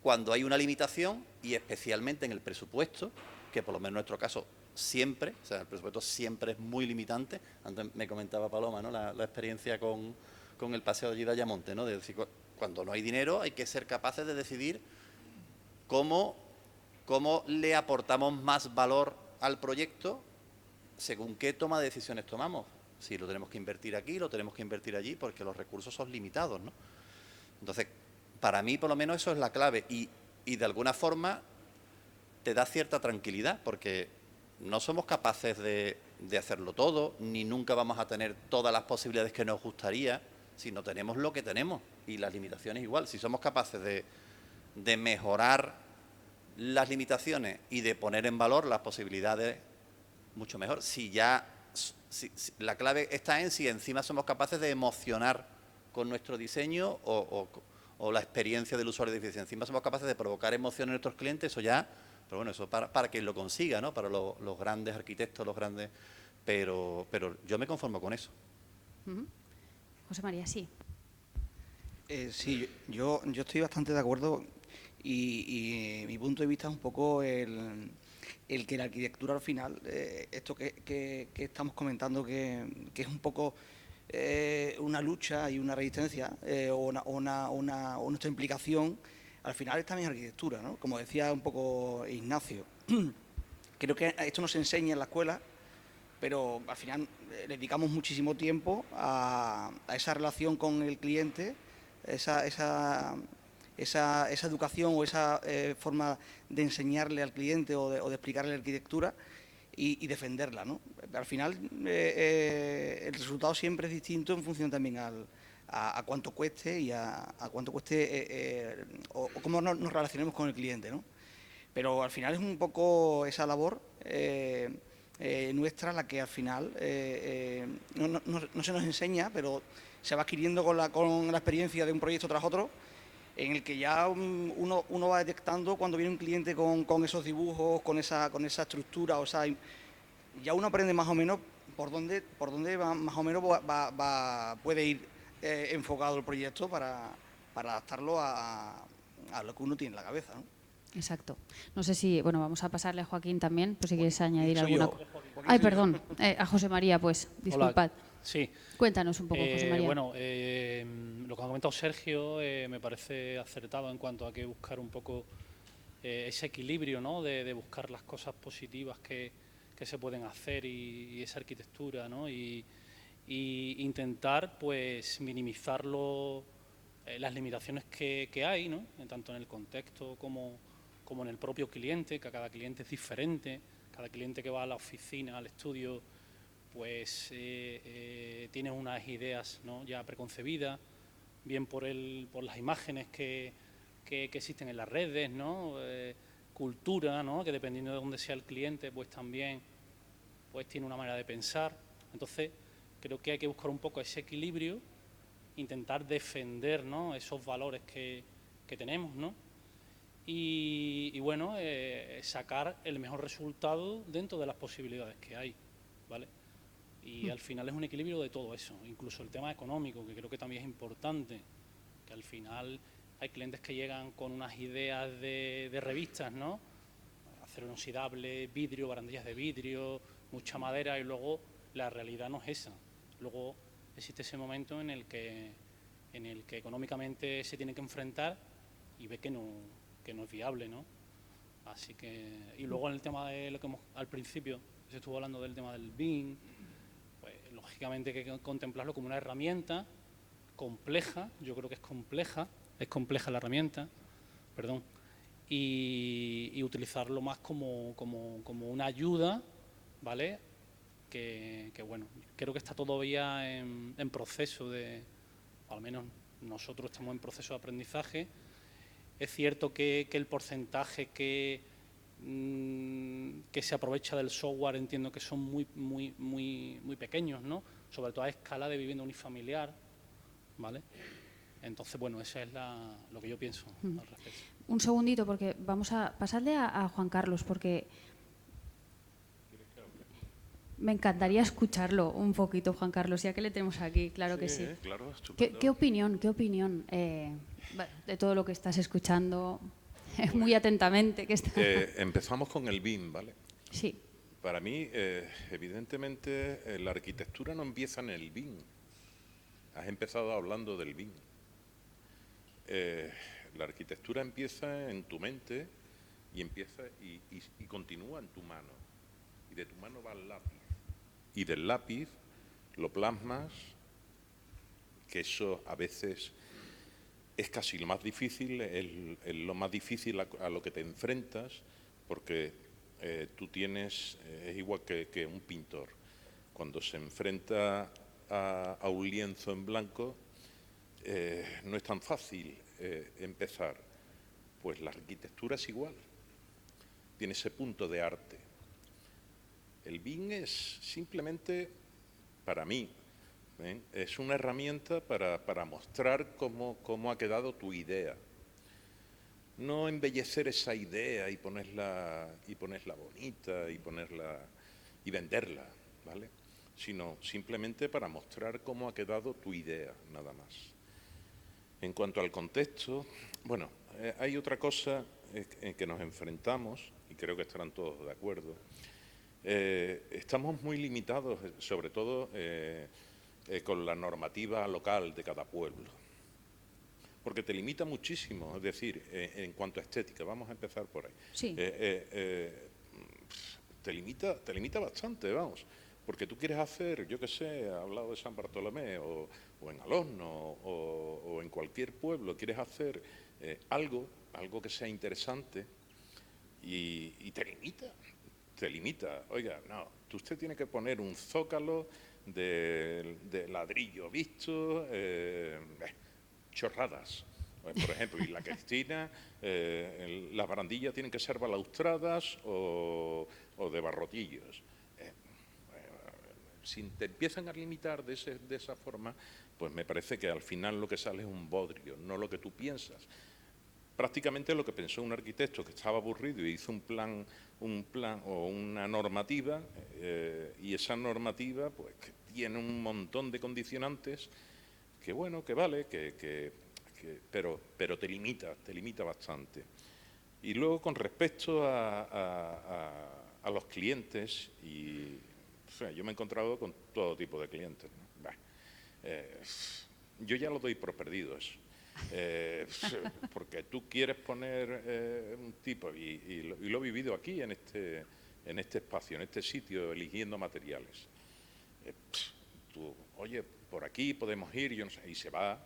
cuando hay una limitación, y especialmente en el presupuesto, que por lo menos en nuestro caso siempre, o sea, el presupuesto siempre es muy limitante. Antes me comentaba Paloma, ¿no? La experiencia con el paseo de Gida Yamonte, ¿no? De decir, cuando no hay dinero hay que ser capaces de decidir cómo le aportamos más valor al proyecto según qué toma de decisiones tomamos. Si lo tenemos que invertir aquí, lo tenemos que invertir allí, porque los recursos son limitados, ¿no? Entonces, para mí, por lo menos, eso es la clave. Y de alguna forma te da cierta tranquilidad, porque no somos capaces de hacerlo todo, ni nunca vamos a tener todas las posibilidades que nos gustaría, si no tenemos lo que tenemos. Y las limitaciones igual. Si somos capaces de mejorar las limitaciones y de poner en valor las posibilidades, mucho mejor. Si la clave está en si encima somos capaces de emocionar con nuestro diseño o la experiencia del usuario de edificio. Encima somos capaces de provocar emoción en nuestros clientes, eso ya, pero bueno, eso para quien lo consiga, ¿no? Para los grandes arquitectos, los grandes, pero yo me conformo con eso. José María, sí. Sí, yo estoy bastante de acuerdo y mi punto de vista es un poco el que la arquitectura al final, esto que estamos comentando, que es un poco una lucha y una resistencia o nuestra implicación, al final es también arquitectura, ¿no? Como decía un poco Ignacio, creo que esto no se enseña en la escuela, pero al final le dedicamos muchísimo tiempo a esa relación con el cliente, esa educación o esa forma de enseñarle al cliente o de explicarle la arquitectura y defenderla, ¿no? Al final el resultado siempre es distinto en función también a cuánto cueste y a cuánto cueste o cómo nos relacionemos con el cliente, ¿no? Pero al final es un poco esa labor nuestra la que al final no se nos enseña, pero se va adquiriendo con la experiencia de un proyecto tras otro, en el que ya uno va detectando cuando viene un cliente con esos dibujos, con esa estructura, o sea, ya uno aprende más o menos por dónde va, más o menos puede ir enfocado el proyecto para adaptarlo a lo que uno tiene en la cabeza, ¿no? Exacto. No sé si, bueno, vamos a pasarle a Joaquín también, por si quieres añadir soy alguna yo. cosa. Ay, perdón, a José María, pues, disculpad. Hola. Sí. Cuéntanos un poco, José María. Bueno, lo que ha comentado Sergio me parece acertado en cuanto a que buscar un poco ese equilibrio, ¿no? De buscar las cosas positivas que se pueden hacer y esa arquitectura, ¿no? Y intentar, pues, minimizar las limitaciones que hay, ¿no? Tanto en el contexto como en el propio cliente, que cada cliente es diferente, cada cliente que va a la oficina, al estudio, pues tiene unas ideas, ¿no? Ya preconcebidas, bien por las imágenes que existen en las redes, ¿no? Cultura, ¿no? Que dependiendo de dónde sea el cliente, pues también pues tiene una manera de pensar. Entonces, creo que hay que buscar un poco ese equilibrio, intentar defender, ¿no? Esos valores que tenemos, ¿no? Y bueno, sacar el mejor resultado dentro de las posibilidades que hay, ¿vale? Y al final es un equilibrio de todo eso, incluso el tema económico, que creo que también es importante, que al final hay clientes que llegan con unas ideas de revistas, ¿no? Acero inoxidable, vidrio, barandillas de vidrio, mucha madera, y luego la realidad no es esa. Luego existe ese momento en el que económicamente se tiene que enfrentar y ve que no es viable, ¿no? Así que, y luego en el tema de lo que al principio se estuvo hablando del tema del BIM, pues lógicamente hay que contemplarlo como una herramienta compleja, yo creo que es compleja la herramienta, perdón, y utilizarlo más como una ayuda, ¿vale? Que bueno, creo que está todavía en proceso al menos nosotros estamos en proceso de aprendizaje. Es cierto que el porcentaje que se aprovecha del software entiendo que son muy pequeños, ¿no? Sobre todo a escala de vivienda unifamiliar, ¿vale? Entonces, bueno, eso es lo que yo pienso al respecto. Un segundito, porque vamos a pasarle a Juan Carlos, porque me encantaría escucharlo un poquito, Juan Carlos, ya que le tenemos aquí, claro que sí. Claro, ¿Qué opinión de todo lo que estás escuchando muy atentamente? Empezamos con el BIM, ¿vale? Sí. Para mí, evidentemente, la arquitectura no empieza en el BIM. Has empezado hablando del BIM. La arquitectura empieza en tu mente y continúa en tu mano. Y de tu mano va el lápiz. Y del lápiz lo plasmas, que eso a veces es casi lo más difícil, es lo más difícil a lo que te enfrentas, porque tú tienes, es igual que un pintor, cuando se enfrenta a un lienzo en blanco, no es tan fácil empezar. Pues la arquitectura es igual, tiene ese punto de arte. El BIM es simplemente, para mí, es una herramienta para mostrar cómo ha quedado tu idea. No embellecer esa idea y ponerla bonita y venderla, ¿vale? Sino simplemente para mostrar cómo ha quedado tu idea, nada más. En cuanto al contexto, bueno, hay otra cosa en que nos enfrentamos, y creo que estarán todos de acuerdo. Estamos muy limitados, sobre todo con la normativa local de cada pueblo, porque te limita muchísimo, es decir, en cuanto a estética, vamos a empezar por ahí. Sí. Te limita bastante, vamos, porque tú quieres hacer, yo qué sé, he hablado de San Bartolomé o en Alosno o en cualquier pueblo, quieres hacer algo que sea interesante y te limita. Te limita. Oiga, no, usted tiene que poner un zócalo de ladrillo visto, chorradas. Por ejemplo, y la Cristina, las barandillas tienen que ser balaustradas o de barrotillos. Si te empiezan a limitar de esa forma, pues me parece que al final lo que sale es un bodrio, no lo que tú piensas. Prácticamente lo que pensó un arquitecto que estaba aburrido y hizo un plan o una normativa, y esa normativa pues que tiene un montón de condicionantes que bueno, que vale, pero te limita bastante. Y luego con respecto a los clientes, o sea, yo me he encontrado con todo tipo de clientes, ¿no? Yo ya lo doy por perdido eso. Porque tú quieres poner un tipo, y lo he vivido aquí en este espacio, en este sitio, eligiendo materiales. Tú, oye, por aquí podemos ir, yo no sé, y se va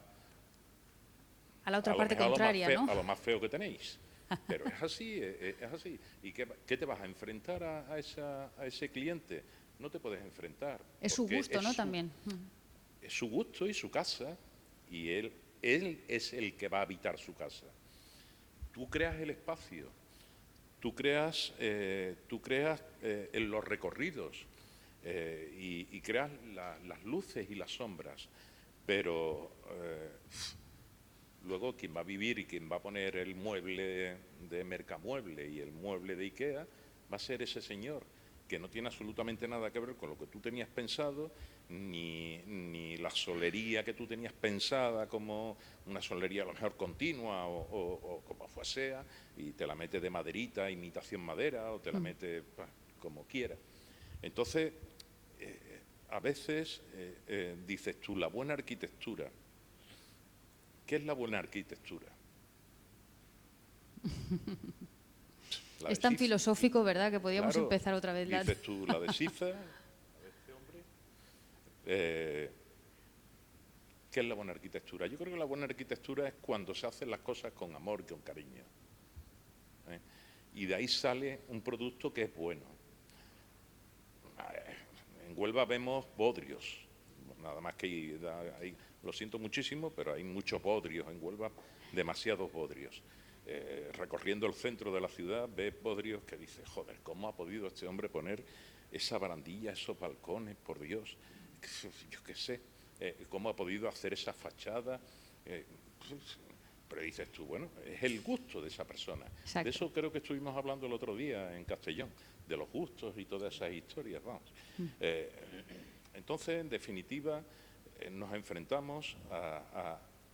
a la otra parte contraria, ¿no? A lo más feo que tenéis. Pero es así, es así. ¿Y qué te vas a enfrentar a ese cliente? No te puedes enfrentar. Es su gusto, ¿no? También. Es su gusto y su casa, y él él es el que va a habitar su casa. Tú creas el espacio, tú creas en los recorridos y creas las luces y las sombras, pero luego quien va a vivir y quien va a poner el mueble de Mercamueble y el mueble de Ikea va a ser ese señor, que no tiene absolutamente nada que ver con lo que tú tenías pensado, ni la solería que tú tenías pensada como una solería a lo mejor continua o como fuese, y te la mete de maderita, imitación madera, o te la mete como quiera. Entonces, a veces dices tú, la buena arquitectura. ¿Qué es la buena arquitectura? Es tan filosófico, ¿verdad?, que podíamos empezar otra vez. Dices tú, la deshiza, este hombre. ¿Qué es la buena arquitectura? Yo creo que la buena arquitectura es cuando se hacen las cosas con amor y con cariño. Y de ahí sale un producto que es bueno. En Huelva vemos bodrios, nada más que hay, lo siento muchísimo, pero hay muchos bodrios en Huelva, demasiados bodrios. Recorriendo el centro de la ciudad, ves bodrios que dices, joder, ¿cómo ha podido este hombre poner esa barandilla, esos balcones, por Dios? Yo qué sé, ¿cómo ha podido hacer esa fachada? Pero dices tú, bueno, es el gusto de esa persona. Exacto. De eso creo que estuvimos hablando el otro día en Castellón, de los gustos y todas esas historias, vamos. Entonces, en definitiva, nos enfrentamos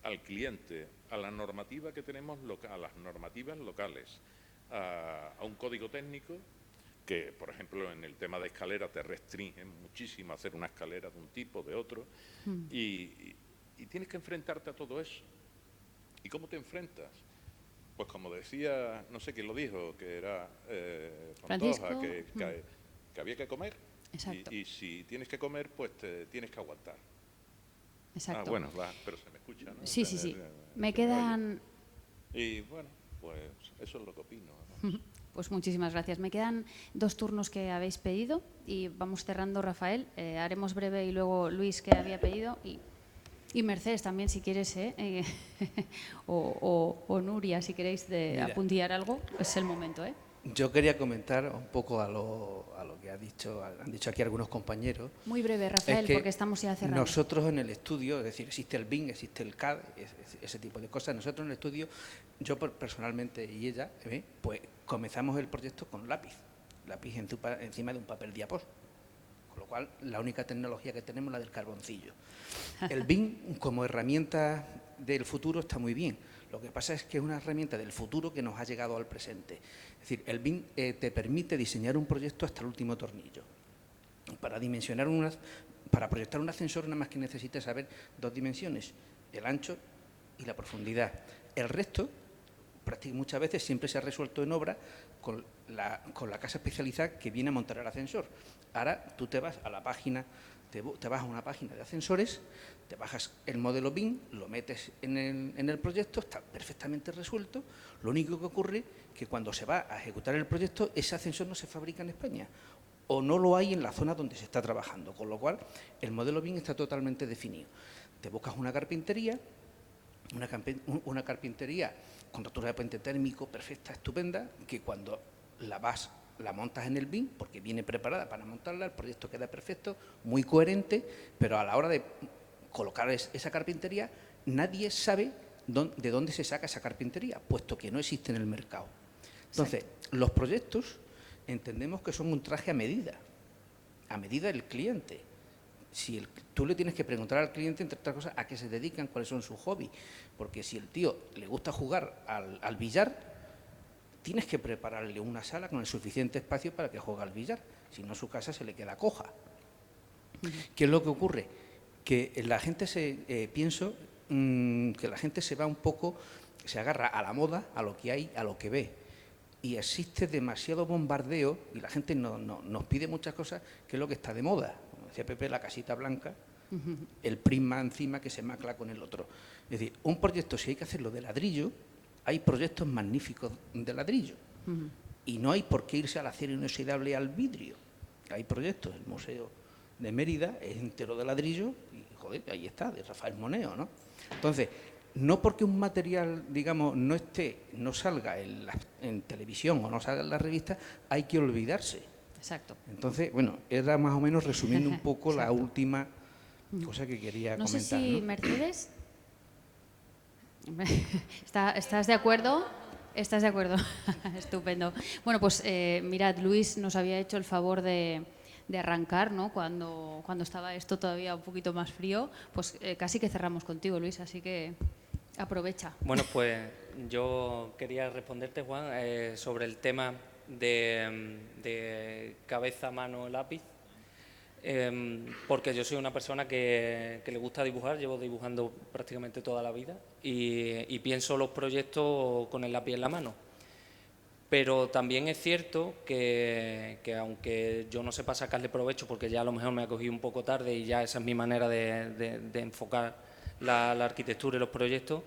al cliente, a la normativa que tenemos, a las normativas locales, a un código técnico que, por ejemplo, en el tema de escalera te restringen muchísimo a hacer una escalera de un tipo, de otro, y tienes que enfrentarte a todo eso. ¿Y cómo te enfrentas? Pues como decía, no sé quién lo dijo, que era Pantoja, que había que comer. Y si tienes que comer, pues te tienes que aguantar. Exacto. Bueno, pero se me escucha, ¿no? Sí, sí, sí. Me quedan... Y bueno, pues eso es lo que opino, ¿no? Pues muchísimas gracias. Me quedan 2 turnos que habéis pedido y vamos cerrando, Rafael. Haremos breve y luego Luis, que había pedido, y Mercedes también, si quieres, o Nuria, si queréis apuntillar algo, es el momento, ¿eh? Yo quería comentar un poco a lo que han dicho aquí algunos compañeros. Muy breve, Rafael, porque estamos ya cerrando. Nosotros en el estudio, es decir, existe el BIM, existe el CAD, ese tipo de cosas. Nosotros en el estudio, yo personalmente y ella, pues comenzamos el proyecto con lápiz encima de un papel diapos. Con lo cual, la única tecnología que tenemos es la del carboncillo. El BIM como herramienta del futuro está muy bien. Lo que pasa es que es una herramienta del futuro que nos ha llegado al presente. Es decir, el BIM te permite diseñar un proyecto hasta el último tornillo. Para proyectar un ascensor nada más que necesitas saber 2 dimensiones, el ancho y la profundidad. El resto, muchas veces siempre se ha resuelto en obra con la casa especializada que viene a montar el ascensor. Ahora tú te vas a la página, te vas a una página de ascensores, te bajas el modelo BIM, lo metes en el proyecto, está perfectamente resuelto. Lo único que ocurre es que cuando se va a ejecutar el proyecto, ese ascensor no se fabrica en España o no lo hay en la zona donde se está trabajando, con lo cual el modelo BIM está totalmente definido. Te buscas una carpintería con rotura de puente térmico perfecta, estupenda, que cuando la montas en el BIM, porque viene preparada para montarla, el proyecto queda perfecto, muy coherente, pero a la hora de colocar esa carpintería, nadie sabe de dónde se saca esa carpintería, puesto que no existe en el mercado. Entonces, los proyectos entendemos que son un traje a medida del cliente. Tú le tienes que preguntar al cliente, entre otras cosas, a qué se dedican, cuáles son sus hobbies, porque si el tío le gusta jugar al billar, tienes que prepararle una sala con el suficiente espacio para que juegue al billar, si no su casa se le queda coja. ¿Qué es lo que ocurre? Que la gente pienso que la gente se va un poco, se agarra a la moda, a lo que hay, a lo que ve. Y existe demasiado bombardeo y la gente nos pide muchas cosas, que es lo que está de moda. Como decía Pepe, la casita blanca, el prisma encima que se macla con el otro. Es decir, un proyecto, si hay que hacerlo de ladrillo, hay proyectos magníficos de ladrillo. Y no hay por qué irse al acero inoxidable y al vidrio. Hay proyectos, el Museo de Mérida es entero de ladrillo y, joder, ahí está, de Rafael Moneo, ¿no? Entonces, no porque un material, digamos, no salga en televisión o no salga en la revista, hay que olvidarse. Exacto. Entonces, bueno, era más o menos resumiendo un poco la última cosa que quería comentar. No sé si Mercedes... ¿Estás de acuerdo? ¿Estás de acuerdo? Estupendo. Bueno, pues mirad, Luis nos había hecho el favor de arrancar, ¿no? Cuando estaba esto todavía un poquito más frío, pues casi que cerramos contigo, Luis, así que aprovecha. Bueno, pues yo quería responderte, Juan, sobre el tema de cabeza, mano, lápiz, porque yo soy una persona que le gusta dibujar, llevo dibujando prácticamente toda la vida y pienso los proyectos con el lápiz en la mano. Pero también es cierto que aunque yo no sepa sacarle provecho, porque ya a lo mejor me ha cogido un poco tarde y ya esa es mi manera de enfocar la arquitectura y los proyectos,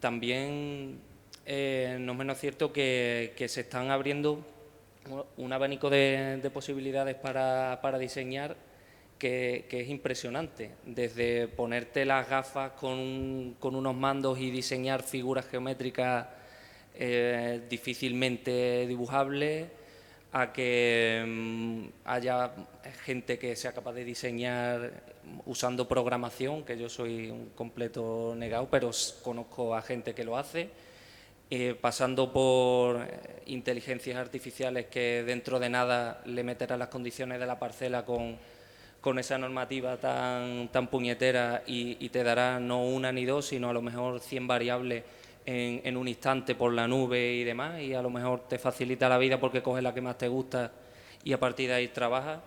también no es menos cierto que se están abriendo un abanico de posibilidades para diseñar que es impresionante. Desde ponerte las gafas con unos mandos y diseñar figuras geométricas difícilmente dibujables, a que haya gente que sea capaz de diseñar usando programación, que yo soy un completo negado, pero conozco a gente que lo hace, pasando por inteligencias artificiales que dentro de nada le meterán las condiciones de la parcela con esa normativa tan puñetera y te dará no una ni dos, sino a lo mejor 100 variables en un instante por la nube y demás, y a lo mejor te facilita la vida porque coges la que más te gusta y a partir de ahí trabajas.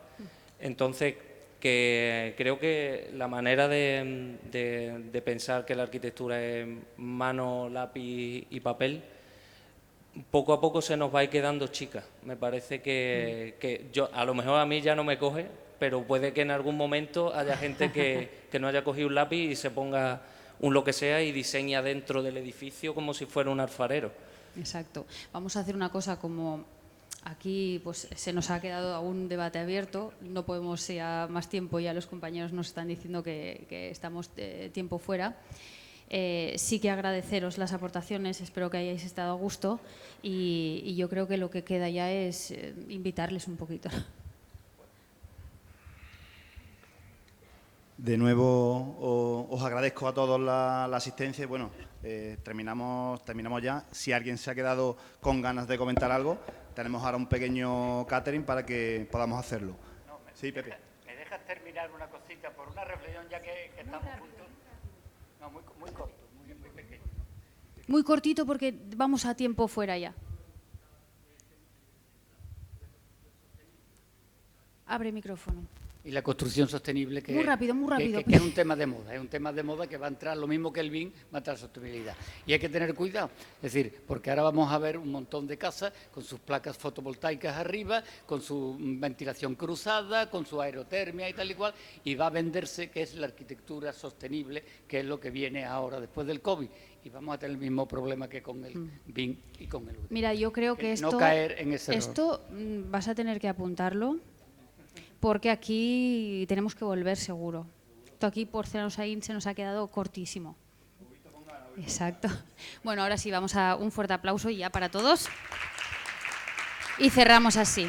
Entonces, que creo que la manera de pensar que la arquitectura es mano, lápiz y papel, poco a poco se nos va a ir quedando chica. Me parece que yo, a lo mejor a mí ya no me coge, pero puede que en algún momento haya gente que no haya cogido un lápiz y se ponga un lo que sea y diseña dentro del edificio como si fuera un alfarero. Exacto. Vamos a hacer una cosa, como aquí pues se nos ha quedado aún un debate abierto, no podemos ya más tiempo, ya los compañeros nos están diciendo que estamos tiempo fuera. Sí que agradeceros las aportaciones, espero que hayáis estado a gusto y yo creo que lo que queda ya es invitarles un poquito. De nuevo os agradezco a todos la asistencia y bueno, terminamos ya. Si alguien se ha quedado con ganas de comentar algo, tenemos ahora un pequeño catering para que podamos hacerlo. Sí, Pepe. ¿Me dejas terminar una cosita por una reflexión ya que estamos juntos? No, muy corto, muy pequeño. Muy cortito porque vamos a tiempo fuera ya. Abre micrófono. Y la construcción sostenible, que, muy rápido. que es un tema de moda, es un tema de moda que va a entrar lo mismo que el BIM, va a entrar sostenibilidad. Y hay que tener cuidado, es decir, porque ahora vamos a ver un montón de casas con sus placas fotovoltaicas arriba, con su ventilación cruzada, con su aerotermia y tal y cual, y va a venderse que es la arquitectura sostenible, que es lo que viene ahora después del COVID. Y vamos a tener el mismo problema que con el BIM y con el UDI. Mira, yo creo que esto, no caer en ese error. Esto vas a tener que apuntarlo, porque aquí tenemos que volver seguro. Esto aquí por Porcelanos se nos ha quedado cortísimo. Exacto. Bueno, ahora sí, vamos a un fuerte aplauso ya para todos. Y cerramos así.